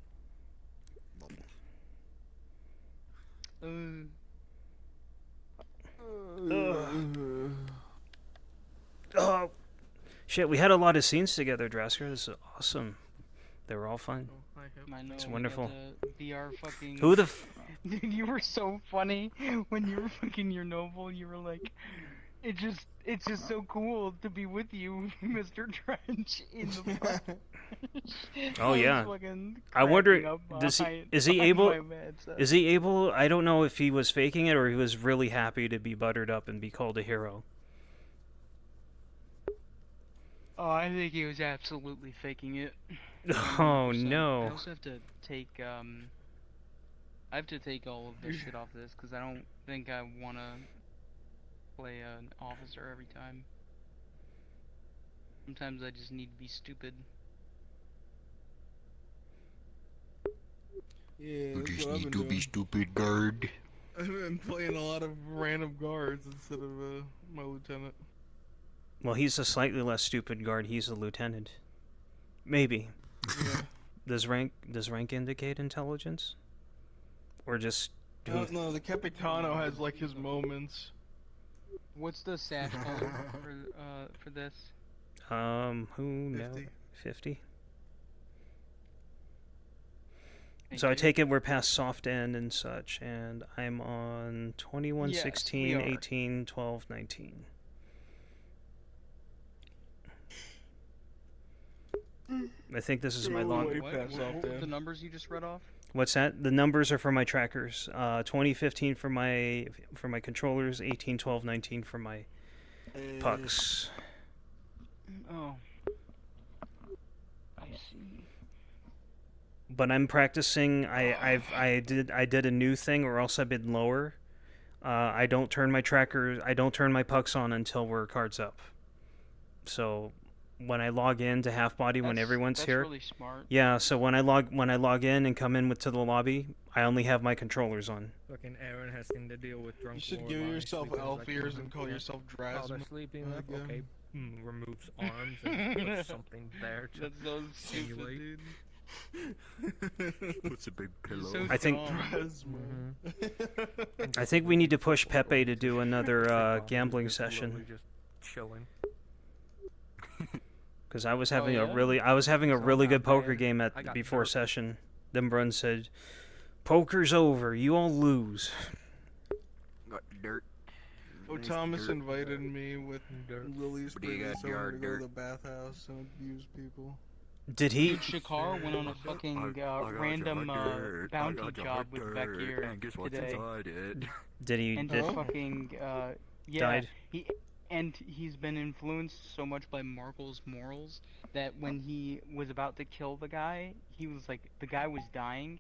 Oh, shit! We had a lot of scenes together, Drasker. This is awesome. They were all fun.
I know,
It's
we
wonderful.
got the VR fucking.
Who the f-
Dude, you were so funny when you were fucking your noble. You were like, it's just so cool to be with you, Mr. Trench, in the front.
Oh yeah. I wonder, is he able? I don't know if he was faking it or he was really happy to be buttered up and be called a hero.
Oh, I think he was absolutely faking it.
Oh
100%.
no.
I also have to take I have to take all of this shit off this because I don't think I want to play an officer every time. Sometimes I just need to be stupid.
Yeah,
You
that's
just
what I've
need
been
to be
doing.
stupid, guard.
I've been playing a lot of random guards instead of my lieutenant.
Well, he's a slightly less stupid guard. He's a lieutenant. Maybe.
Yeah.
Does rank indicate intelligence? Or just
I don't know, the Capitano has like his moments.
What's the sash color for this?
Who knows? 50. So I take it we're past soft end and such, and I'm on 21,
Yes,
16,
we are.
18, 12, 19. I think this is my log.
What were the numbers you just read off?
What's that? The numbers are for my trackers. 20, 15 for my controllers, 18, 12, 19 for my pucks.
Oh. I see.
But I'm practicing. I did a new thing, or else I've been lower. I don't turn my trackers. I don't turn my pucks on until we're cards up. So when I log in to half body when everyone's
that's
here,
really smart.
yeah. So when I log in and come in to the lobby, I only have my controllers on.
Fucking Aaron has to deal with drunk.
You should
lore
give
while he's
yourself
sleeping.
elf
Like,
ears and call
yeah.
yourself
Oh,
Drasma.
they're sleeping.
Again.
Okay. Removes arms and puts something there to
That's so stupid,
simulate.
dude.
Puts a big pillow.
So
I think. I think we need to push Pepe to do another gambling session.
Just chilling.
Because I was having a
So
really good
not
poker
bad.
game
I
at
got
before
dirt.
session. Then Brun said, "Poker's over. You all lose."
Got dirt.
Oh,
Nice
Thomas
dirt.
invited me with Lily's
What do you
pretty
got,
so to
yard
go to
dirt?
the bathhouse and abuse people.
Did he?
Dude, Shakar went on a fucking random bounty job with Vecchir today.
Did he?
And
Did
just fucking yeah.
died?
He's been influenced so much by Markle's morals that when he was about to kill the guy, he was like, the guy was dying.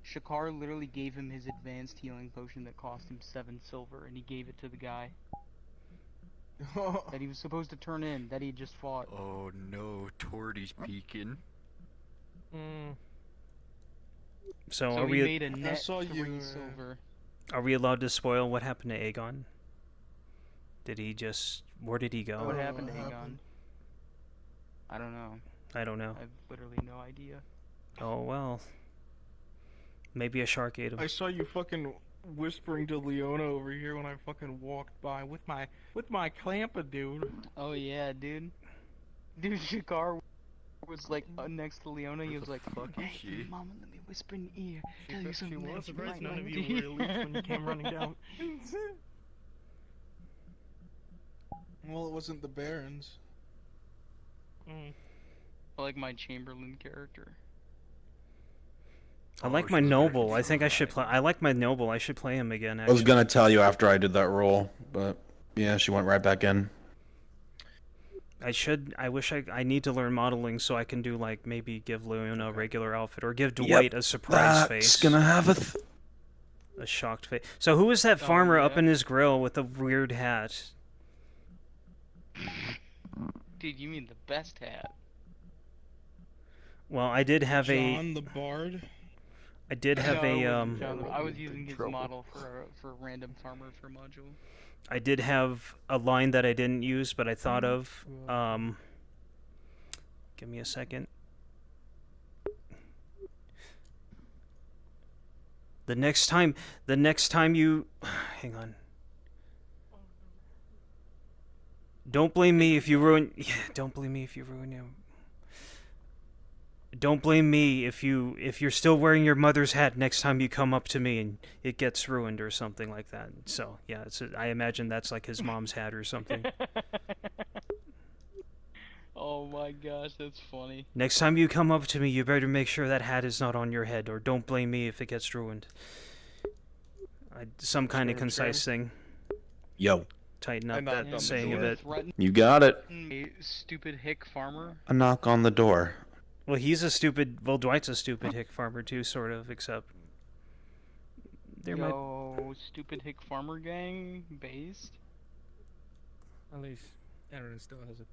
Shakar literally gave him his advanced healing potion that cost him 7 silver, and he gave it to the guy that he was supposed to turn in, that he just fought.
Oh no, Torty's peeking.
So
So
are
he
we?
made a net 3 silver.
Are we allowed to spoil what happened to Aegon? Did he just? Where did he go?
What happened to Aegon? I don't know.
I don't know.
I have literally no idea.
Oh well. Maybe a shark ate him.
I saw you fucking whispering to Leona over here when I fucking walked by with my clampa, dude.
Oh yeah, dude. Dude, Shakar was like next to Leona. He was like, "Hey, mama, let me whisper in your ear. Tell you something that you
surprised
might
none of
like
you
to
were
hear."
elites when you came running down.
Well, it wasn't the Barons.
I like my Chamberlain character.
I like my noble. I think I should play. I like my noble. I should play him again.
I was
Actually.
gonna tell you after I did that roll, but yeah, she went right back in.
I should. I wish I need to learn modeling so I can do like maybe give Leona a regular outfit or give Dwight a surprise face.
That's gonna have
a shocked face. So who is that farmer up in his grill with the weird hat?
Dude, you mean the best hat?
Well, I did have
John the Bard.
I did have
I was using his model for random farmer for module.
I did have a line that I didn't use, but I thought of. Give me a second. The next time you, hang on. Don't blame me if you ruin. Yeah, don't blame me if you ruin him. Don't blame me if you're still wearing your mother's hat next time you come up to me and it gets ruined or something like that. So yeah, I imagine that's like his mom's hat or something.
Oh my gosh, that's funny.
Next time you come up to me, you better make sure that hat is not on your head, or don't blame me if it gets ruined. Some kind of concise thing.
Yo.
Tighten up that saying of it.
You got it.
A stupid hick farmer.
A knock on the door.
Well, he's a stupid. Well, Dwight's a stupid hick farmer too, sort of. Except there might.
Yo, stupid hick farmer gang based.
At least Aaron still has a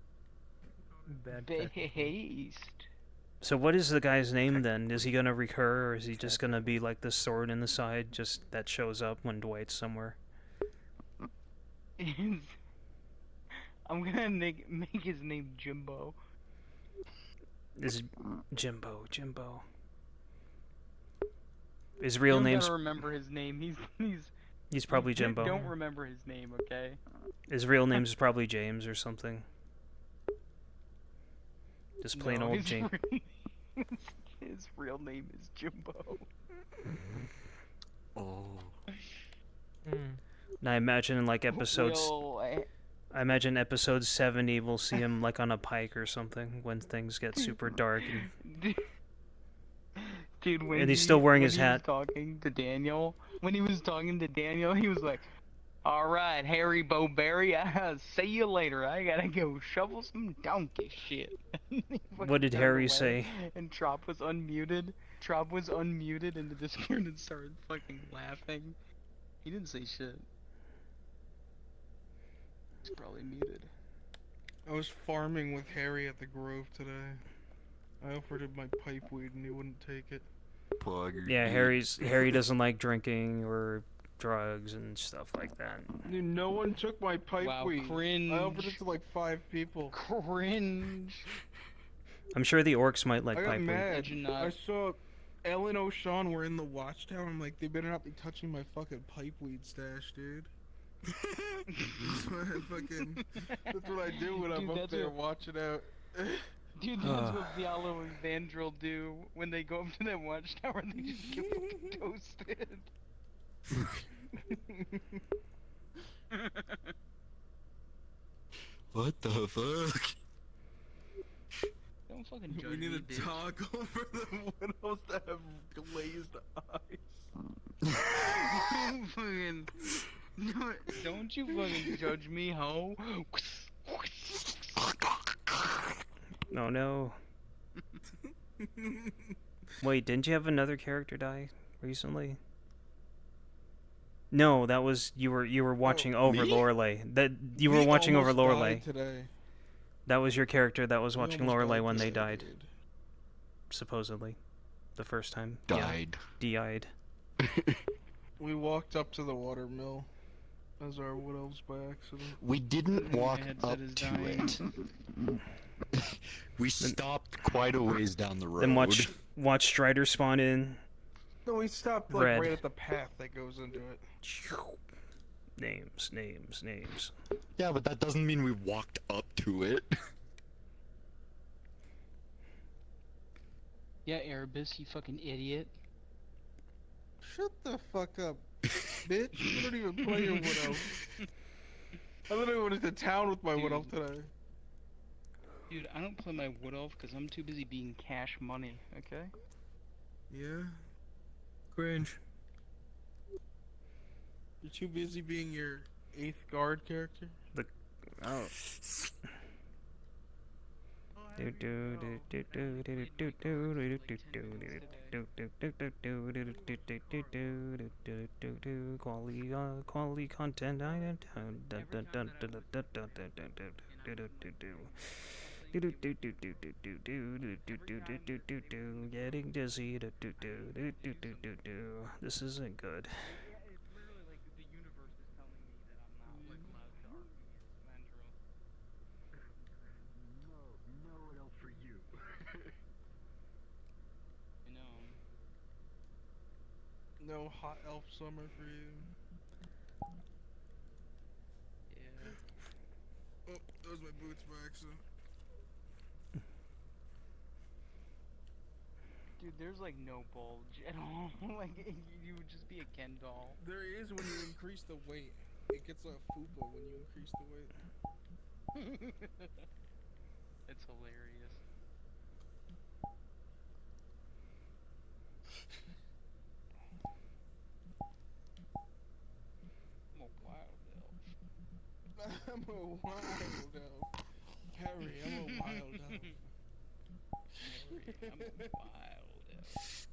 bad
Based.
So what is the guy's name then? Is he gonna recur, or is he just gonna be like the sword in the side, just that shows up when Dwight's somewhere?
I'm gonna make his name Jimbo.
Is Jimbo? His real
You
name's.
gotta remember his name.
He's probably Jimbo.
Don't remember his name, okay?
His real name's probably James or something. Just plain
No,
old
his
James.
real
His real name is Jimbo.
Oh.
And I imagine in like episodes. I imagine episode 70 we'll see him like on a pike or something when things get super dark and.
Dude, when
And he's still wearing his
when he
hat.
was talking to Daniel, he was like, "All right, Harry Bowberry, I'll see you later. I gotta go shovel some donkey shit." He
What
fucking
did
turned
Harry
away,
say?
And Trop was unmuted. Trop was unmuted in the Discord and started fucking laughing. He didn't say shit. He's probably muted.
I was farming with Harry at the Grove today. I offered him my pipe weed and he wouldn't take it.
Yeah, Harry doesn't like drinking or drugs and stuff like that.
Dude, no one took my pipe
Wow,
weed.
cringe.
I offered it to like 5 people.
Cringe.
I'm sure the orcs might like
I got
pipe weed.
mad. I saw Ellen O'Shawn were in the watchtower. I'm like, they better not be touching my fucking pipe weed stash, dude. That's what I do when I'm
Dude,
up there watching out.
Dude, that's what Vialo and Vandril do when they go up to that watchtower and they just get fucking toasted.
What the fuck?
Don't fucking judge
We need
me,
a
bitch.
toggle for the widows that have glazed eyes.
Fucking, don't you fucking judge me, ho?
Oh no. Wait, didn't you have another character die recently? No, that was you were watching over
me?
Lorelei. That you were
We
watching over
almost
Lorelei.
died today.
That was your character that was
We
watching
almost
Lorelei
died
when they
today,
died.
dude.
Supposedly. The first time.
Died.
Died.
We walked up to the water mill as our wood elves by accident.
We didn't walk
headset
up
is
to
dying.
it. We stopped quite a ways down the road.
Then watch Strider spawn in.
No, we stopped like
Red.
right at the path that goes into it.
Names.
Yeah, but that doesn't mean we walked up to it.
Yeah, Erebus, you fucking idiot.
Shut the fuck up, bitch. You don't even play your wood elf. I literally went into town with my wood elf today.
Dude, I don't play my wood elf because I'm too busy being cash money, okay?
Yeah?
Cringe.
You're too busy being your 8th guard character?
Oh. Quality content. Getting dizzy. This isn't good.
No hot elf summer for you.
Yeah.
Oh, those my boots by accident.
Dude, there's like no bulge at all. Like, you would just be a Ken doll.
There is when you increase the weight. It gets a fupa when you increase the weight.
It's hilarious. I'm a wild elf.
I'm a wild elf. Harry, I'm a wild elf.
Harry, I'm a wild elf.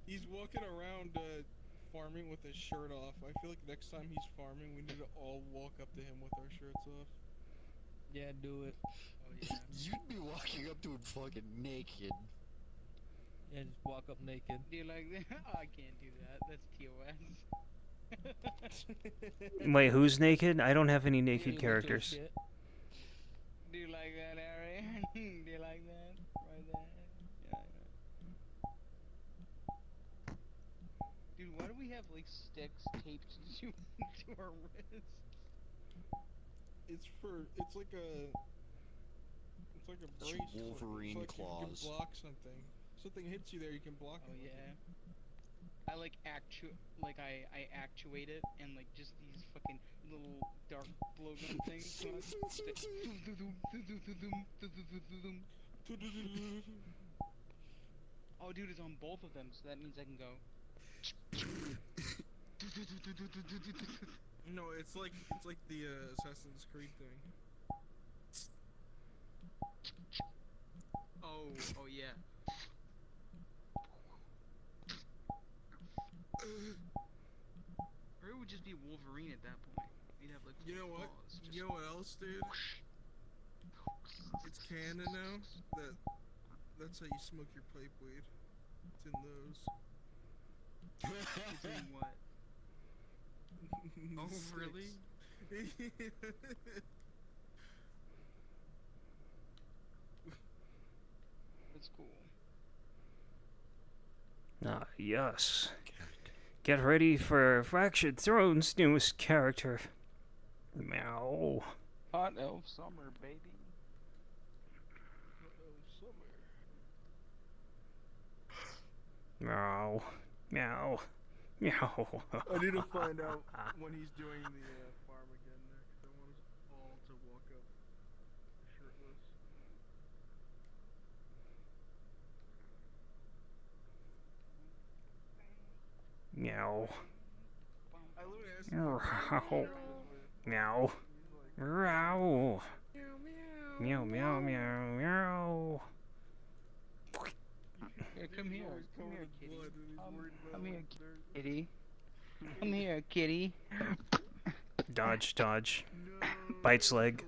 He's walking around farming with his shirt off. I feel like next time he's farming, we need to all walk up to him with our shirts off.
Yeah, do it.
Oh, yeah.
You'd be walking up to him fucking naked.
Yeah, just walk up naked.
Do you like that? Oh, I can't do that. That's TOS.
Wait, who's naked? I don't have any naked characters.
Do you like that, Harry? Do you like that? Right there? Yeah, dude, why do we have like sticks taped to our wrists?
It's like a It's like a brace.
Wolverine
it's like You
claws.
can block something. Something hits you there, you can block it.
Oh yeah. I like I actuate it and like just these fucking little dark blowgun things come out. Oh dude, it's on both of them, so that means I can go.
No, it's like the Assassin's Creed thing.
Oh yeah. Or it would just be Wolverine at that point. You'd have like
You know what?
claws,
You know what else, dude? It's canon now that's how you smoke your pipe weed. It's in those.
It's in what? Oh really? That's cool.
Ah, yes. Get ready for Fractured Throne's newest character. Meow.
Hot elf summer, baby.
Meow. Meow. Meow.
I need to find out when he's doing the farm again next. I want us all to walk up shirtless.
Meow.
I literally asked
Meow. Meow. Meow. Meow, meow, meow, meow.
Here, come here, kitty. Come here, kitty. Come here, kitty.
Dodge, dodge. Bites leg.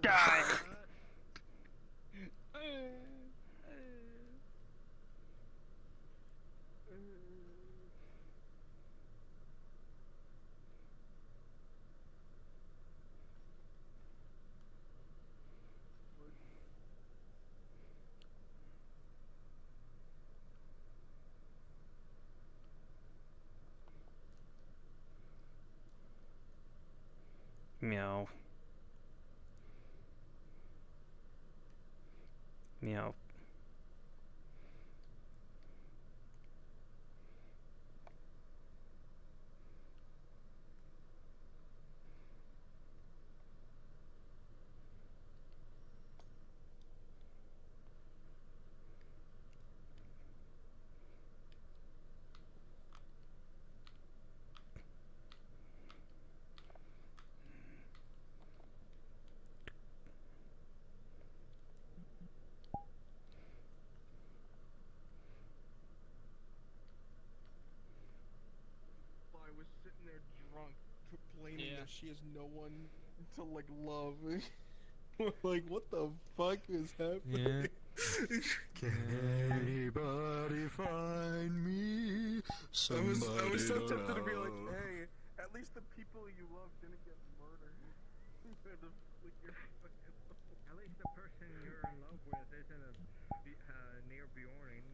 Meow. Meow.
I was sitting there drunk, complaining that she has no one to like love. Like, what the fuck is happening?
Can anybody find me?
I was so
Somebody
tempted to be like,
love.
hey, at least the people you love didn't get murdered.
At least the person you're in love with isn't near Bjorn.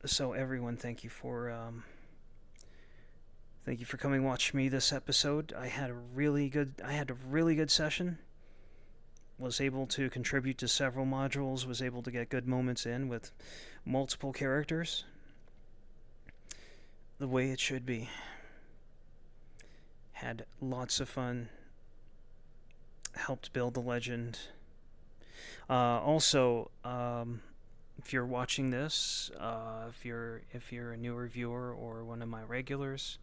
So everyone, thank you for coming watch me this episode. I had a really good session. Was able to contribute to several modules, was able to get good moments in with multiple characters. The way it should be. Had lots of fun. Helped build the legend. Also, if you're watching this, if you're a newer viewer or one of my regulars,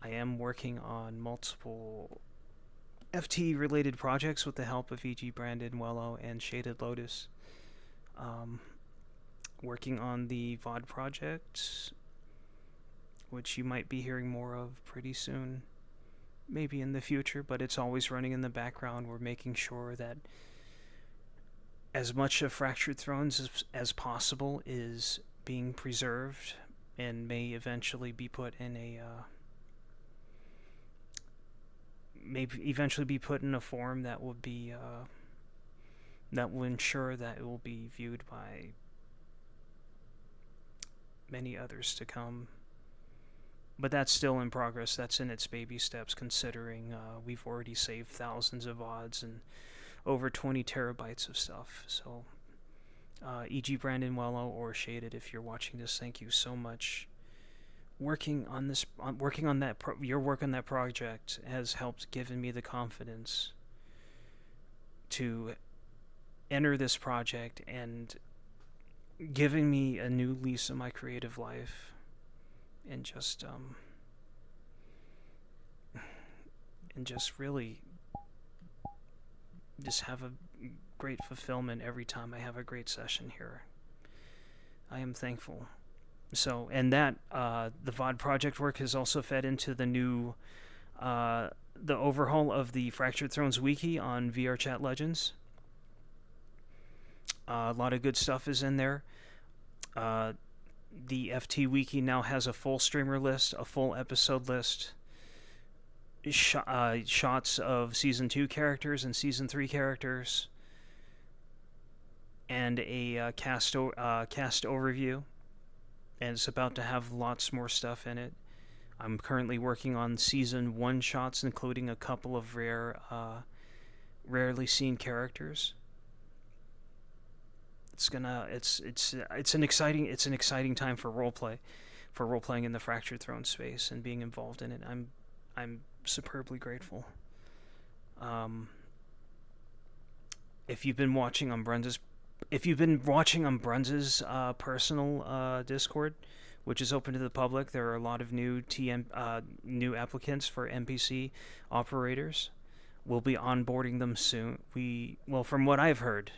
I am working on multiple FT related projects with the help of E.G. Brandon, Wello, and Shaded Lotus. Working on the VOD project, which you might be hearing more of pretty soon, maybe in the future, but it's always running in the background. We're making sure that as much of Fractured Thrones as possible is being preserved and may eventually be put in a maybe eventually be put in a form that would be that will ensure that it will be viewed by many others to come. But that's still in progress. That's in its baby steps, considering we've already saved thousands of VODs and over 20 terabytes of stuff. So, e.g. Brandon Wello or Shaded, if you're watching this, thank you so much. Working on that, your work on that project has helped given me the confidence to enter this project and giving me a new lease on my creative life, and just really just have a great fulfillment every time I have a great session here. I am thankful. So, and that the VOD project work has also fed into the new the overhaul of the Fractured Thrones wiki on VR Chat Legends. A lot of good stuff is in there. The FT wiki now has a full streamer list, a full episode list, shots of Season 2 characters and Season 3 characters, and a cast overview. And it's about to have lots more stuff in it. I'm currently working on Season 1 shots, including a couple of rarely seen characters. It's an exciting time for role-playing in the Fractured Throne space and being involved in it. I'm superbly grateful. If you've been watching on Brunz's personal Discord, which is open to the public, there are a lot of new new applicants for NPC operators. We'll be onboarding them soon. Well, from what I've heard,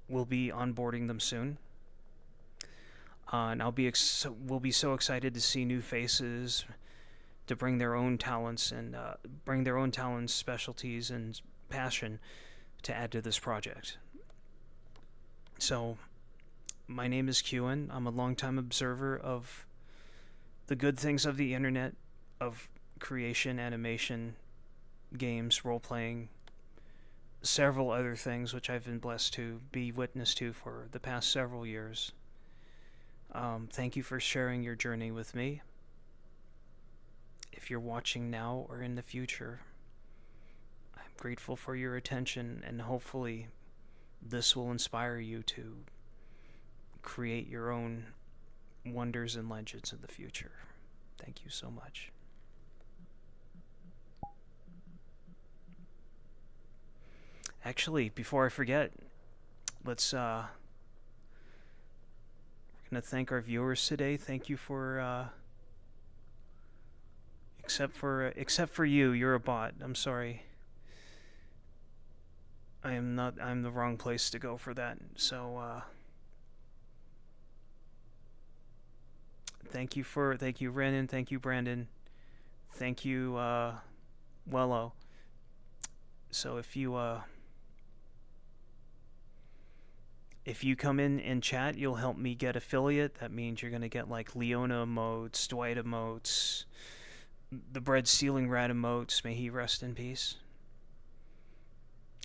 we'll be onboarding them soon. And we'll be so excited to see new faces, to bring their own talents and specialties and passion to add to this project. So, my name is Qin. I'm a longtime observer of the good things of the internet, of creation, animation, games, role-playing, several other things which I've been blessed to be witness to for the past several years. Thank you for sharing your journey with me. If you're watching now or in the future, I'm grateful for your attention, and hopefully this will inspire you to create your own wonders and legends in the future. Thank you so much. Actually, before I forget, we're gonna thank our viewers today. Thank you for except for you, you're a bot. I'm sorry. I'm the wrong place to go for that. So thank you Renan, thank you Brandon, thank you Wello. So if you come in and chat, you'll help me get affiliate. That means you're gonna get like Leona emotes, Dwight emotes, the bread stealing rat emotes, may he rest in peace.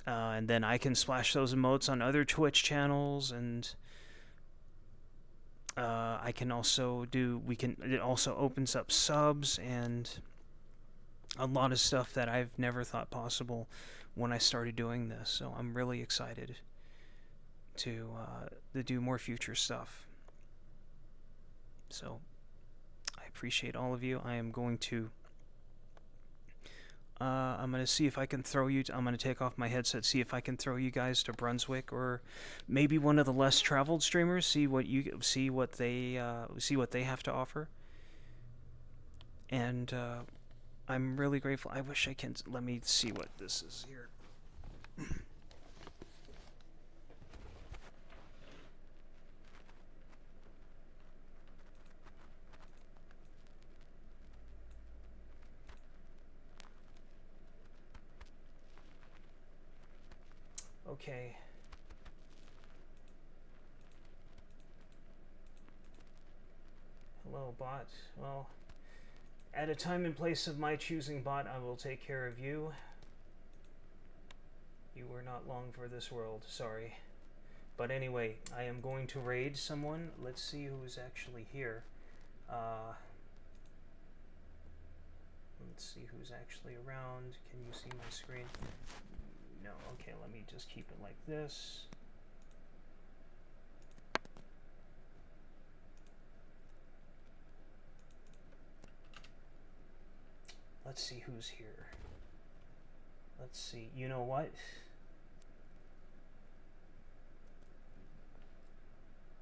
And then I can splash those emotes on other Twitch channels, and I can also it also opens up subs and a lot of stuff that I've never thought possible when I started doing this. So I'm really excited to do more future stuff. So I appreciate all of you. I am going to I'm gonna see if I can throw you. I'm gonna take off my headset, see if I can throw you guys to Brunswick or maybe one of the less traveled streamers. See what they have to offer. And I'm really grateful. I wish I can. Let me see what this is here. Okay. Hello, bot. Well, At a time and place of my choosing, bot, I will take care of you. You were not long for this world, sorry. But anyway, I am going to raid someone. Let's see who's actually here. Let's see who's actually around. Can you see my screen? No, okay, let me just keep it like this. Let's see who's here. Let's see, you know what?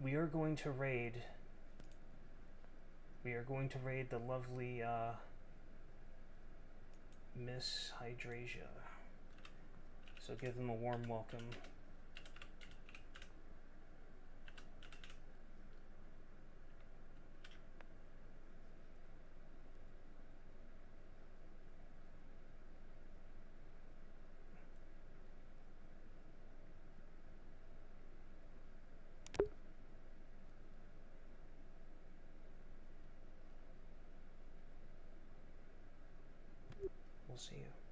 We are going to raid the lovely, Miss Hydrasia. So give them a warm welcome. We'll see you.